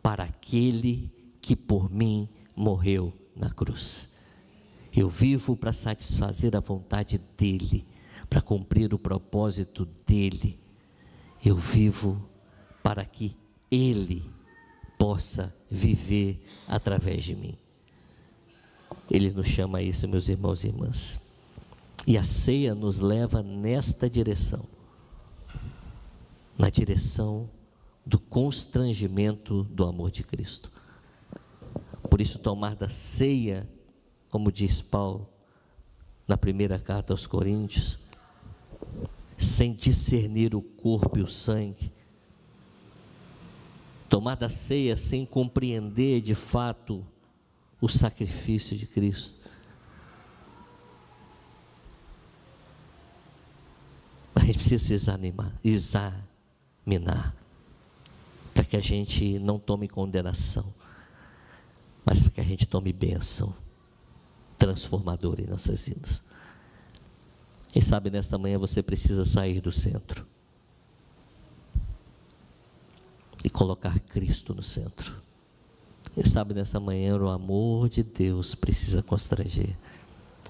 para aquele que por mim morreu na cruz. Eu vivo para satisfazer a vontade dele, para cumprir o propósito dele. Eu vivo para que ele possa viver através de mim. Ele nos chama a isso, meus irmãos e irmãs. E a ceia nos leva nesta direção, na direção do constrangimento do amor de Cristo. Por isso, tomar da ceia, como diz Paulo na primeira carta aos Coríntios, sem discernir o corpo e o sangue, tomar da ceia sem compreender de fato o sacrifício de Cristo. A gente precisa se examinar, para que a gente não tome condenação, mas para que a gente tome bênção transformadora em nossas vidas. Quem sabe nesta manhã você precisa sair do centro e colocar Cristo no centro. Quem sabe nesta manhã o amor de Deus precisa constranger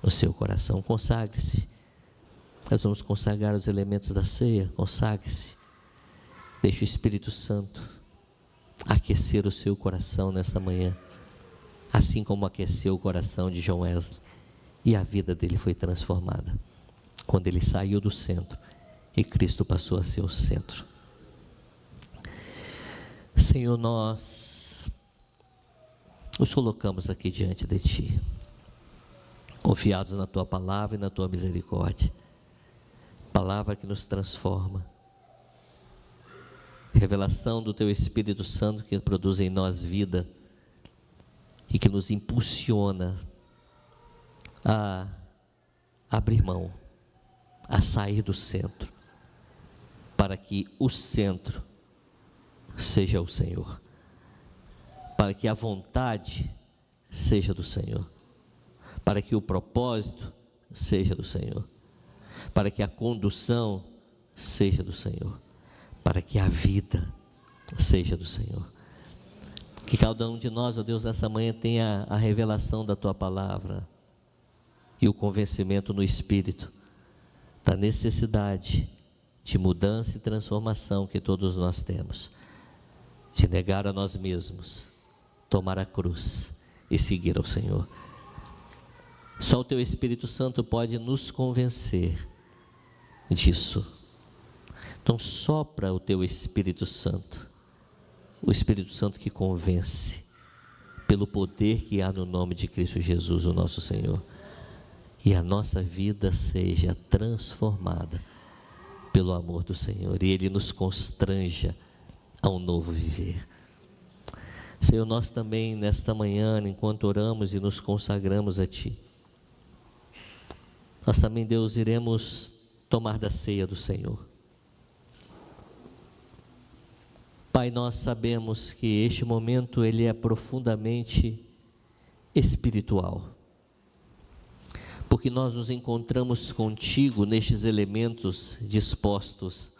o seu coração. Consagre-se. Nós vamos consagrar os elementos da ceia. Consagre-se. Deixe o Espírito Santo aquecer o seu coração nesta manhã, assim como aqueceu o coração de John Wesley, e a vida dele foi transformada quando ele saiu do centro e Cristo passou a ser o centro. Senhor, nós nos colocamos aqui diante de Ti, confiados na Tua palavra e na Tua misericórdia, palavra que nos transforma, revelação do Teu Espírito Santo que produz em nós vida e que nos impulsiona a abrir mão, a sair do centro, para que o centro seja o Senhor, para que a vontade seja do Senhor, para que o propósito seja do Senhor, para que a condução seja do Senhor, para que a vida seja do Senhor. Que cada um de nós, ó Deus, nessa manhã tenha a revelação da Tua palavra e o convencimento no Espírito da necessidade de mudança e transformação que todos nós temos, de negar a nós mesmos, tomar a cruz e seguir ao Senhor. Só o Teu Espírito Santo pode nos convencer disso. Então sopra o Teu Espírito Santo, o Espírito Santo que convence, pelo poder que há no nome de Cristo Jesus, o nosso Senhor, e a nossa vida seja transformada pelo amor do Senhor, e Ele nos constranja a um novo viver. Senhor, nós também nesta manhã, enquanto oramos e nos consagramos a Ti, nós também, Deus, iremos tomar da ceia do Senhor. Pai, nós sabemos que este momento ele é profundamente espiritual, porque nós nos encontramos contigo nestes elementos dispostos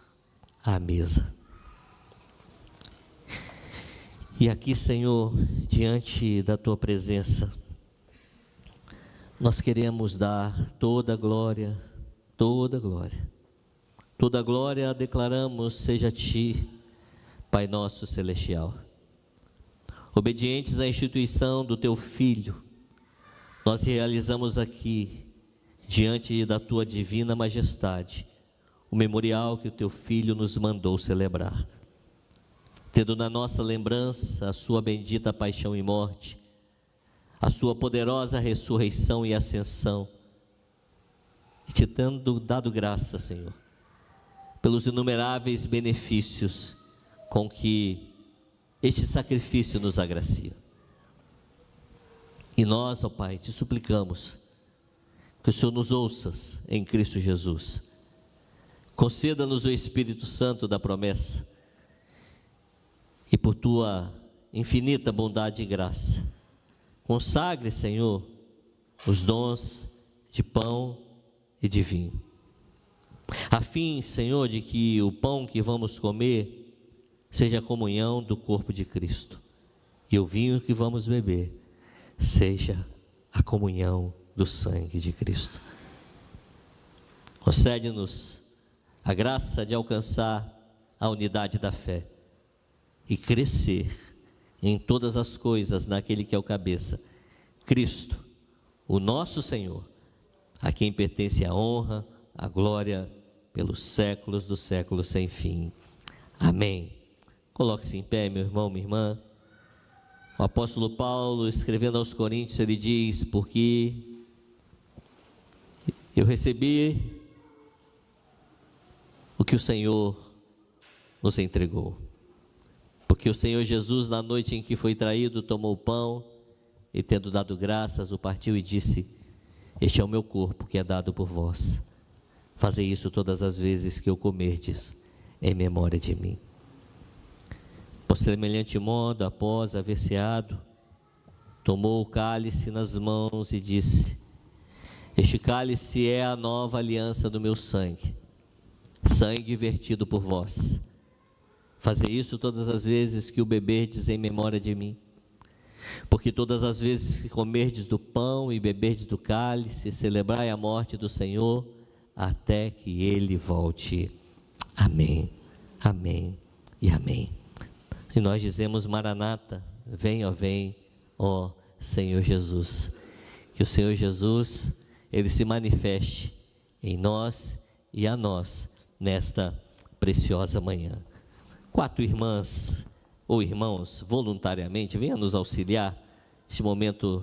à mesa. E aqui, Senhor, diante da Tua presença, nós queremos dar toda a glória Toda glória declaramos seja a Ti, Pai nosso celestial. Obedientes à instituição do Teu Filho, nós realizamos aqui, diante da Tua divina majestade, o memorial que o Teu Filho nos mandou celebrar. Tendo na nossa lembrança a Sua bendita paixão e morte, a Sua poderosa ressurreição e ascensão, e Te tendo dado graça, Senhor, pelos inumeráveis benefícios com que este sacrifício nos agracia. E nós, ó Pai, Te suplicamos que o Senhor nos ouças em Cristo Jesus. Conceda-nos o Espírito Santo da promessa e por Tua infinita bondade e graça, consagre, Senhor, os dons de pão e de vinho, a fim, Senhor, de que o pão que vamos comer seja a comunhão do corpo de Cristo, e o vinho que vamos beber seja a comunhão do sangue de Cristo. Concede-nos a graça de alcançar a unidade da fé e crescer em todas as coisas naquele que é o cabeça, Cristo, o nosso Senhor, a quem pertence a honra, a glória pelos séculos dos séculos sem fim. Amém. Coloque-se em pé, meu irmão, minha irmã. O apóstolo Paulo, escrevendo aos Coríntios, ele diz: porque eu recebi o que o Senhor nos entregou. Porque o Senhor Jesus, na noite em que foi traído, tomou o pão e, tendo dado graças, o partiu e disse: este é o meu corpo que é dado por vós. Fazei isso todas as vezes que o comerdes, em memória de mim. Por semelhante modo, após haver ceado, tomou o cálice nas mãos e disse: este cálice é a nova aliança do meu sangue, sangue vertido por vós. Fazei isso todas as vezes que o beberdes em memória de mim. Porque todas as vezes que comerdes do pão e beberdes do cálice, celebrai a morte do Senhor, até que Ele volte. Amém, amém e amém. E nós dizemos: Maranata, vem, ó Senhor Jesus. Que o Senhor Jesus, Ele se manifeste em nós e a nós, nesta preciosa manhã. 4 irmãs ou irmãos, voluntariamente, venham nos auxiliar neste momento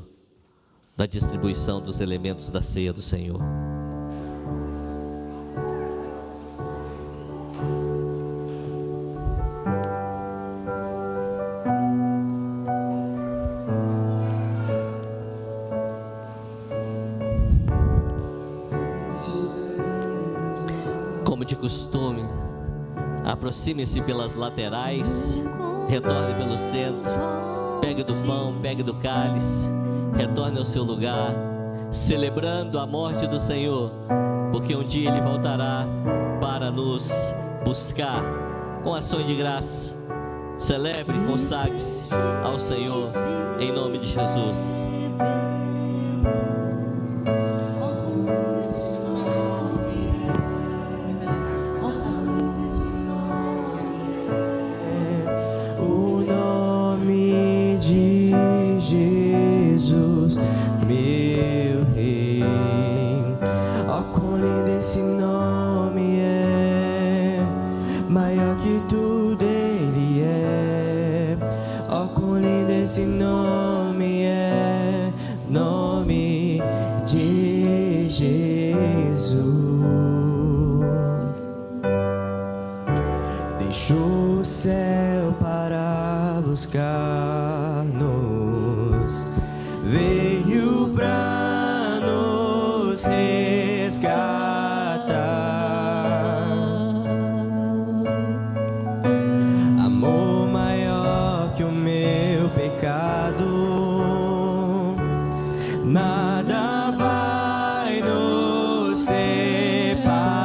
da distribuição dos elementos da ceia do Senhor. Como de costume, aproxime-se pelas laterais, retorne pelo centro, pegue do pão, pegue do cálice, retorne ao seu lugar, celebrando a morte do Senhor, porque um dia Ele voltará para nos buscar com ações de graça. Celebre e consagre-se ao Senhor, em nome de Jesus. Deixou o céu para buscar-nos, veio para nos resgatar. Amor maior que o meu pecado, nada vai nos separar.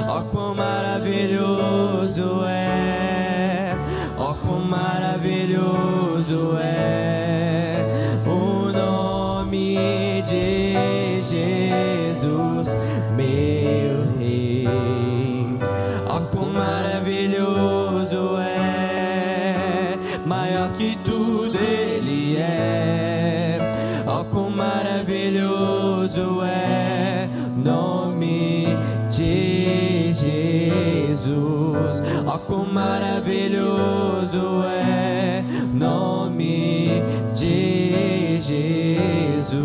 Ó quão maravilhoso é, ó quão maravilhoso é o nome de Jesus, meu Rei. é o nome de Jesus. Ó, quão maravilhoso é o nome de Jesus.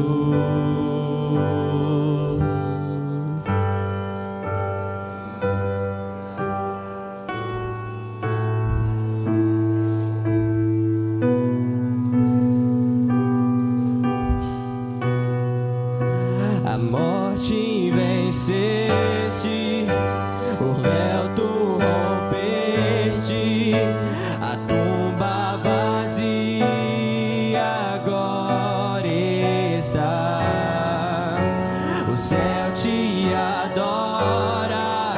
A morte venceste, o véu tu rompeste, a tumba vazia agora está. O céu te adora,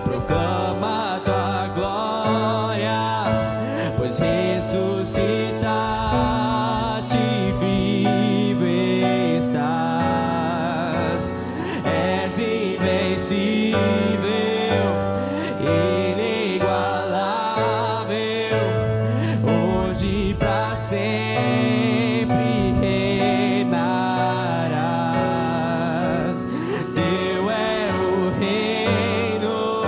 proclama tua glória, pois ressuscitaste, vivo estás. És invencível, inigualável, hoje pra sempre reinarás. Teu é o reino,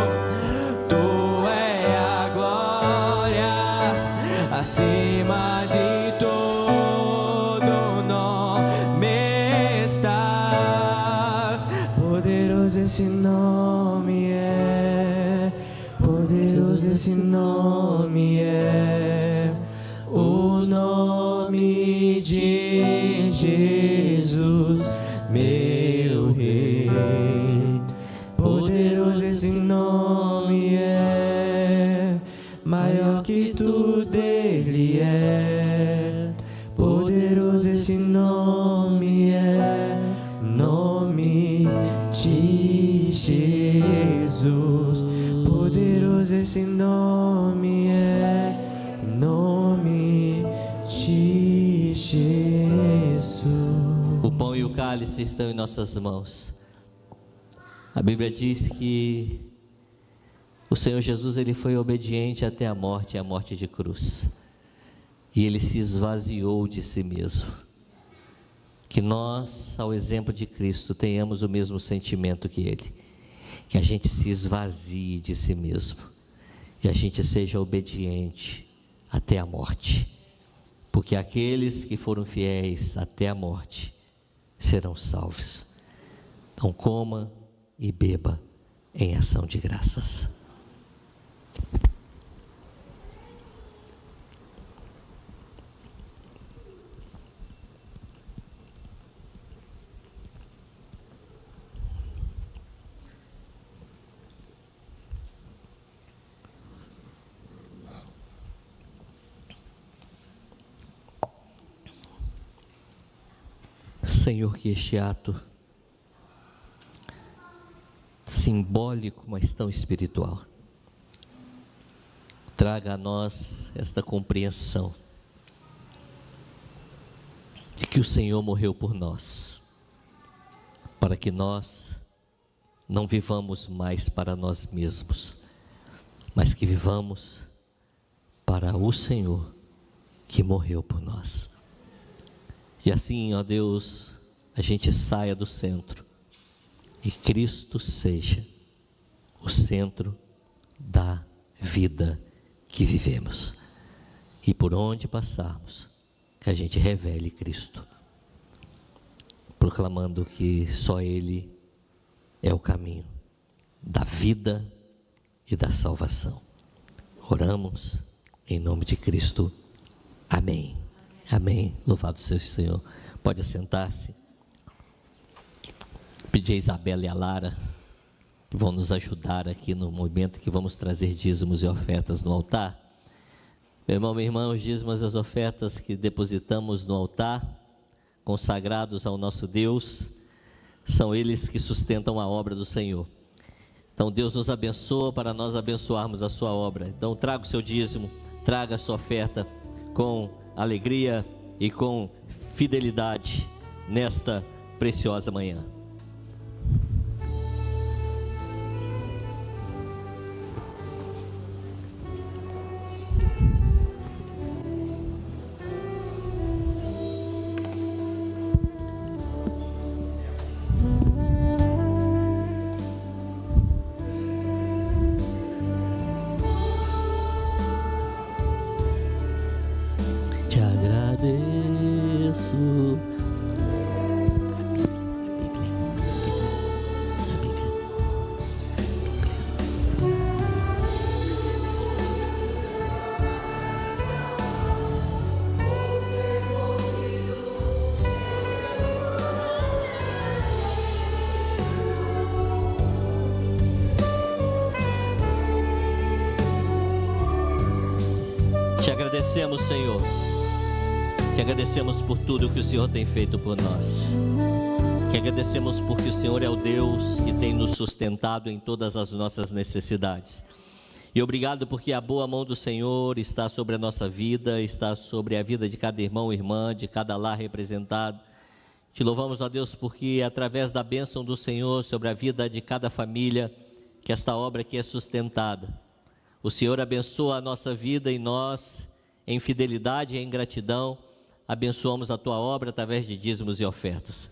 tua é a glória, acima de todo nome estás. Poderoso esse nome é, poderoso esse nome é, o nome de Jesus, meu Rei. Poderoso esse nome é, maior que tudo ele é. Poderoso esse nome é, nome de Jesus. Poderoso esse nome é, nome de Jesus. O pão e o cálice estão em nossas mãos. A Bíblia diz que o Senhor Jesus, ele foi obediente até a morte de cruz. E ele se esvaziou de si mesmo. Que nós, ao exemplo de Cristo, tenhamos o mesmo sentimento que ele. Que a gente se esvazie de si mesmo. E a gente seja obediente até a morte. Porque aqueles que foram fiéis até a morte serão salvos. Então coma e beba em ação de graças. Senhor, que este ato simbólico, mas tão espiritual, traga a nós esta compreensão de que o Senhor morreu por nós, para que nós não vivamos mais para nós mesmos, mas que vivamos para o Senhor que morreu por nós. E assim, ó Deus, a gente saia do centro e Cristo seja o centro da vida que vivemos. E por onde passarmos, que a gente revele Cristo, proclamando que só Ele é o caminho da vida e da salvação. Oramos em nome de Cristo. Amém. Amém. Louvado seja o Senhor. Pode assentar-se. Pedir a Isabela e a Lara que vão nos ajudar aqui no momento que vamos trazer dízimos e ofertas no altar. Meu irmão, minha irmã, os dízimos e as ofertas que depositamos no altar, consagrados ao nosso Deus, são eles que sustentam a obra do Senhor. Então Deus nos abençoa para nós abençoarmos a sua obra. Então traga o seu dízimo, traga a sua oferta com alegria e com fidelidade nesta preciosa manhã. Te agradecemos, Senhor. Te agradecemos por tudo que o Senhor tem feito por nós. Te agradecemos porque o Senhor é o Deus que tem nos sustentado em todas as nossas necessidades. E obrigado porque a boa mão do Senhor está sobre a nossa vida, está sobre a vida de cada irmão e irmã, de cada lar representado. Te louvamos, ó Deus, porque através da bênção do Senhor sobre a vida de cada família, que esta obra aqui é sustentada. O Senhor abençoa a nossa vida e nós, em fidelidade e em gratidão, abençoamos a Tua obra através de dízimos e ofertas.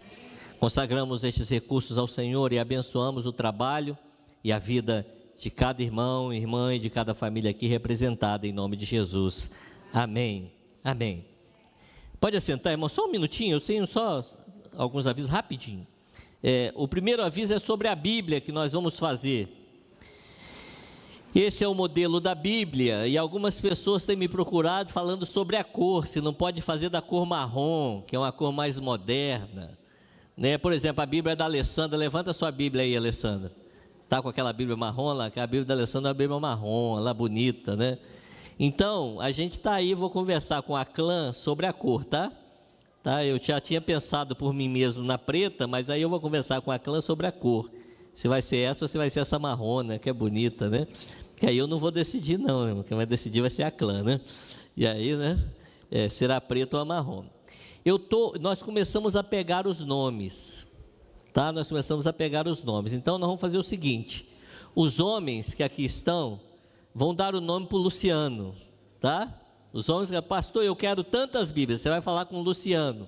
Consagramos estes recursos ao Senhor e abençoamos o trabalho e a vida de cada irmão, irmã e de cada família aqui representada, em nome de Jesus. Amém. Amém. Pode assentar, irmão, só um minutinho, eu tenho só alguns avisos rapidinho. O primeiro aviso é sobre a Bíblia que nós vamos fazer. Esse é o modelo da Bíblia e algumas pessoas têm me procurado falando sobre a cor, se não pode fazer da cor marrom, que é uma cor mais moderna, né? Por exemplo, a Bíblia da Alessandra, levanta a sua Bíblia aí, Alessandra. Está com aquela Bíblia marrom lá, que a Bíblia da Alessandra é uma Bíblia marrom, ela é bonita, né? Então, a gente está aí, vou conversar com a clã sobre a cor, tá? Eu já tinha pensado por mim mesmo na preta, mas aí eu vou conversar com a clã sobre a cor. Se vai ser essa ou se vai ser essa marrom, né? Que é bonita, né? Que aí eu não vou decidir não, né? Quem vai decidir vai ser a clã, né? E aí, né? Será preto ou marrom. Nós começamos a pegar os nomes. Tá? Nós começamos a pegar os nomes. Então nós vamos fazer o seguinte: os homens que aqui estão vão dar o nome para o Luciano, tá? Os homens que, pastor, eu quero tantas Bíblias, você vai falar com o Luciano,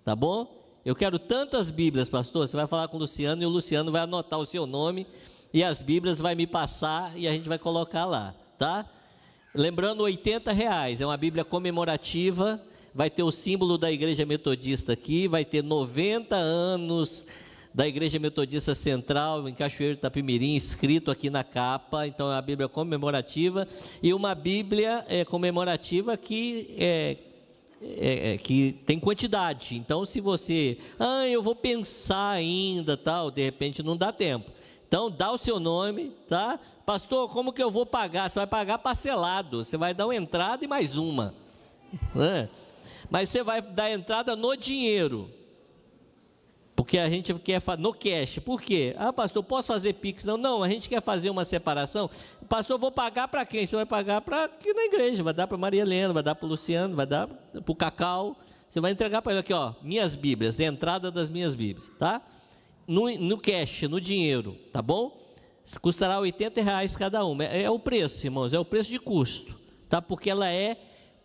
tá bom? Eu quero tantas Bíblias, pastor, você vai falar com o Luciano e o Luciano vai anotar o seu nome e as Bíblias vai me passar e a gente vai colocar lá, tá? Lembrando, R$80, é uma Bíblia comemorativa, vai ter o símbolo da Igreja Metodista aqui, vai ter 90 anos da Igreja Metodista Central, em Cachoeiro de Itapemirim, escrito aqui na capa. Então é uma Bíblia comemorativa e uma Bíblia comemorativa que tem quantidade. Então se você, eu vou pensar ainda, tal, de repente não dá tempo. Então dá o seu nome, tá? Pastor, como que eu vou pagar? Você vai pagar parcelado, você vai dar uma entrada e mais uma, né? Mas você vai dar entrada no dinheiro. Porque a gente quer no cash. Por quê? Pastor, posso fazer Pix? Não, a gente quer fazer uma separação. Pastor, vou pagar para quem? Você vai pagar para aqui na igreja, vai dar para Maria Helena, vai dar para o Luciano, vai dar para o Cacau. Você vai entregar para ele aqui, ó, minhas Bíblias, entrada das minhas Bíblias, tá? No cash, no dinheiro, tá bom? Custará R$80 cada uma. É o preço, irmãos, é o preço de custo, tá? Porque ela é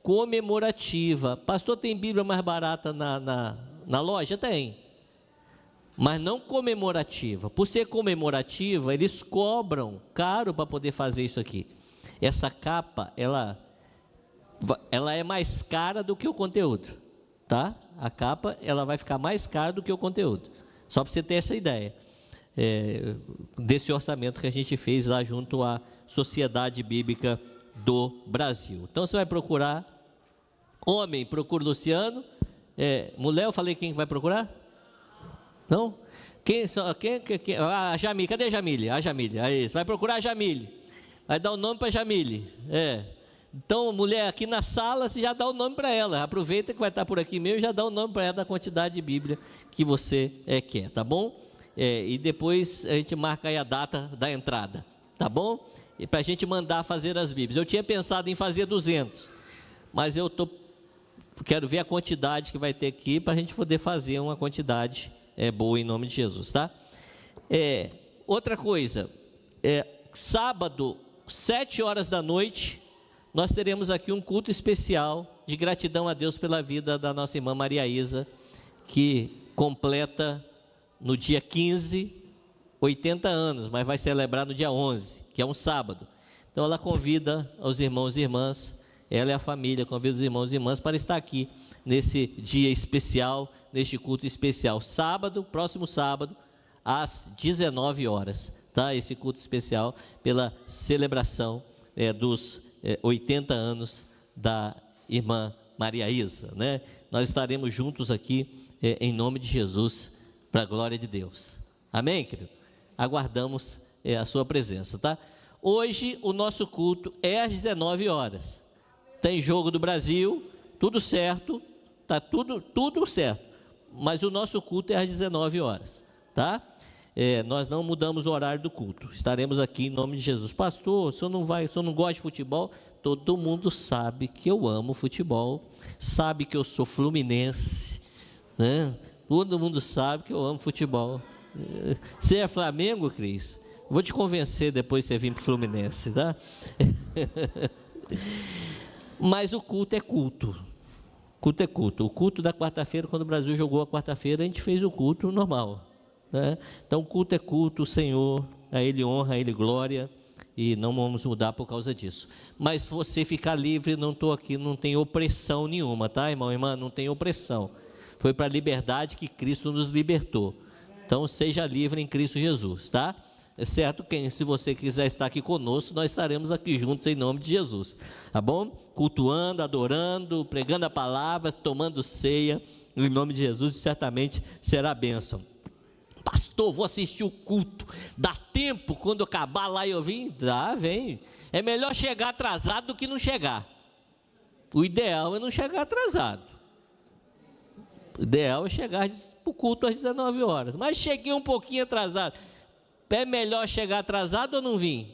comemorativa. Pastor, tem Bíblia mais barata na loja? Tem. Mas não comemorativa. Por ser comemorativa, eles cobram caro para poder fazer isso aqui. Essa capa, ela é mais cara do que o conteúdo, tá? A capa, ela vai ficar mais cara do que o conteúdo. Só para você ter essa ideia desse orçamento que a gente fez lá junto à Sociedade Bíblica do Brasil. Então você vai procurar homem, procura Luciano. Mulher, eu falei quem vai procurar? Não? A Jamile, cadê a Jamile? A Jamile, aí, você vai procurar a Jamile, vai dar o nome para a Jamile. Então, mulher, aqui na sala, você já dá o nome para ela, aproveita que vai estar por aqui mesmo e já dá o nome para ela da quantidade de Bíblia que você quer, tá bom? E depois a gente marca aí a data da entrada, tá bom? E para a gente mandar fazer as Bíblias. Eu tinha pensado em fazer 200, mas quero ver a quantidade que vai ter aqui para a gente poder fazer uma quantidade boa em nome de Jesus, tá? Outra coisa, sábado, 7h da noite, nós teremos aqui um culto especial de gratidão a Deus pela vida da nossa irmã Maria Isa, que completa no dia 15, 80 anos, mas vai celebrar no dia 11, que é um sábado. Então ela convida os irmãos e irmãs, ela e a família, convida os irmãos e irmãs para estar aqui nesse dia especial, neste culto especial, sábado, próximo sábado, às 19h, tá? Esse culto especial pela celebração dos 80 anos da irmã Maria Isa, né? Nós estaremos juntos aqui em nome de Jesus, para a glória de Deus. Amém, querido? Aguardamos a sua presença, tá? Hoje o nosso culto é às 19h. tem jogo do Brasil, tudo certo, tá tudo certo, mas o nosso culto é às 19 horas, tá? Nós não mudamos o horário do culto, estaremos aqui em nome de Jesus. Pastor, o senhor não vai, o senhor não gosta de futebol? Todo mundo sabe que eu amo futebol, sabe que eu sou fluminense, né? Todo mundo sabe que eu amo futebol. Você é Flamengo, Cris? Vou te convencer depois de você vir para o Fluminense, tá? Mas o culto é culto. Culto é culto. O culto da quarta-feira, quando o Brasil jogou a quarta-feira, a gente fez o culto normal, né? Então, o culto é culto, o Senhor, a Ele honra, a Ele glória, e não vamos mudar por causa disso. Mas você ficar livre, não estou aqui, não tem opressão nenhuma, tá, irmão, irmã? Não tem opressão. Foi para a liberdade que Cristo nos libertou. Então, seja livre em Cristo Jesus, tá? É certo que se você quiser estar aqui conosco, nós estaremos aqui juntos em nome de Jesus, tá bom? Cultuando, adorando, pregando a palavra, tomando ceia, em nome de Jesus, e certamente será bênção. Pastor, vou assistir o culto, dá tempo quando eu acabar lá e eu vim? Dá, vem. É melhor chegar atrasado do que não chegar. O ideal é não chegar atrasado. O ideal é chegar para o culto às 19 horas, mas cheguei um pouquinho atrasado. É melhor chegar atrasado ou não vir?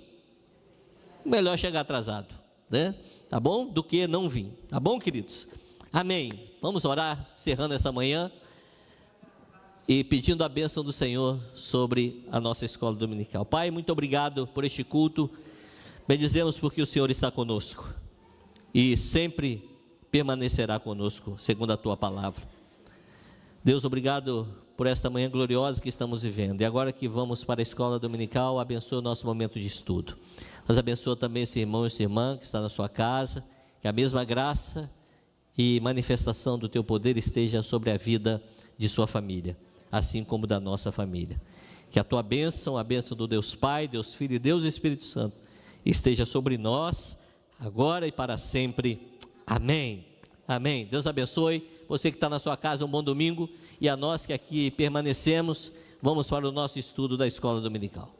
Melhor chegar atrasado, né? Tá bom? Do que não vir, tá bom, queridos? Amém. Vamos orar, encerrando essa manhã e pedindo a bênção do Senhor sobre a nossa escola dominical. Pai, muito obrigado por este culto. Bendizemos porque o Senhor está conosco e sempre permanecerá conosco, segundo a tua palavra. Deus, obrigado por esta manhã gloriosa que estamos vivendo. E agora que vamos para a escola dominical, abençoa o nosso momento de estudo. Mas abençoa também esse irmão e essa irmã que está na sua casa, que a mesma graça e manifestação do teu poder esteja sobre a vida de sua família, assim como da nossa família. Que a tua bênção, a bênção do Deus Pai, Deus Filho e Deus Espírito Santo, esteja sobre nós, agora e para sempre. Amém. Amém. Deus abençoe. Você que está na sua casa, um bom domingo. E a nós que aqui permanecemos, vamos para o nosso estudo da escola dominical.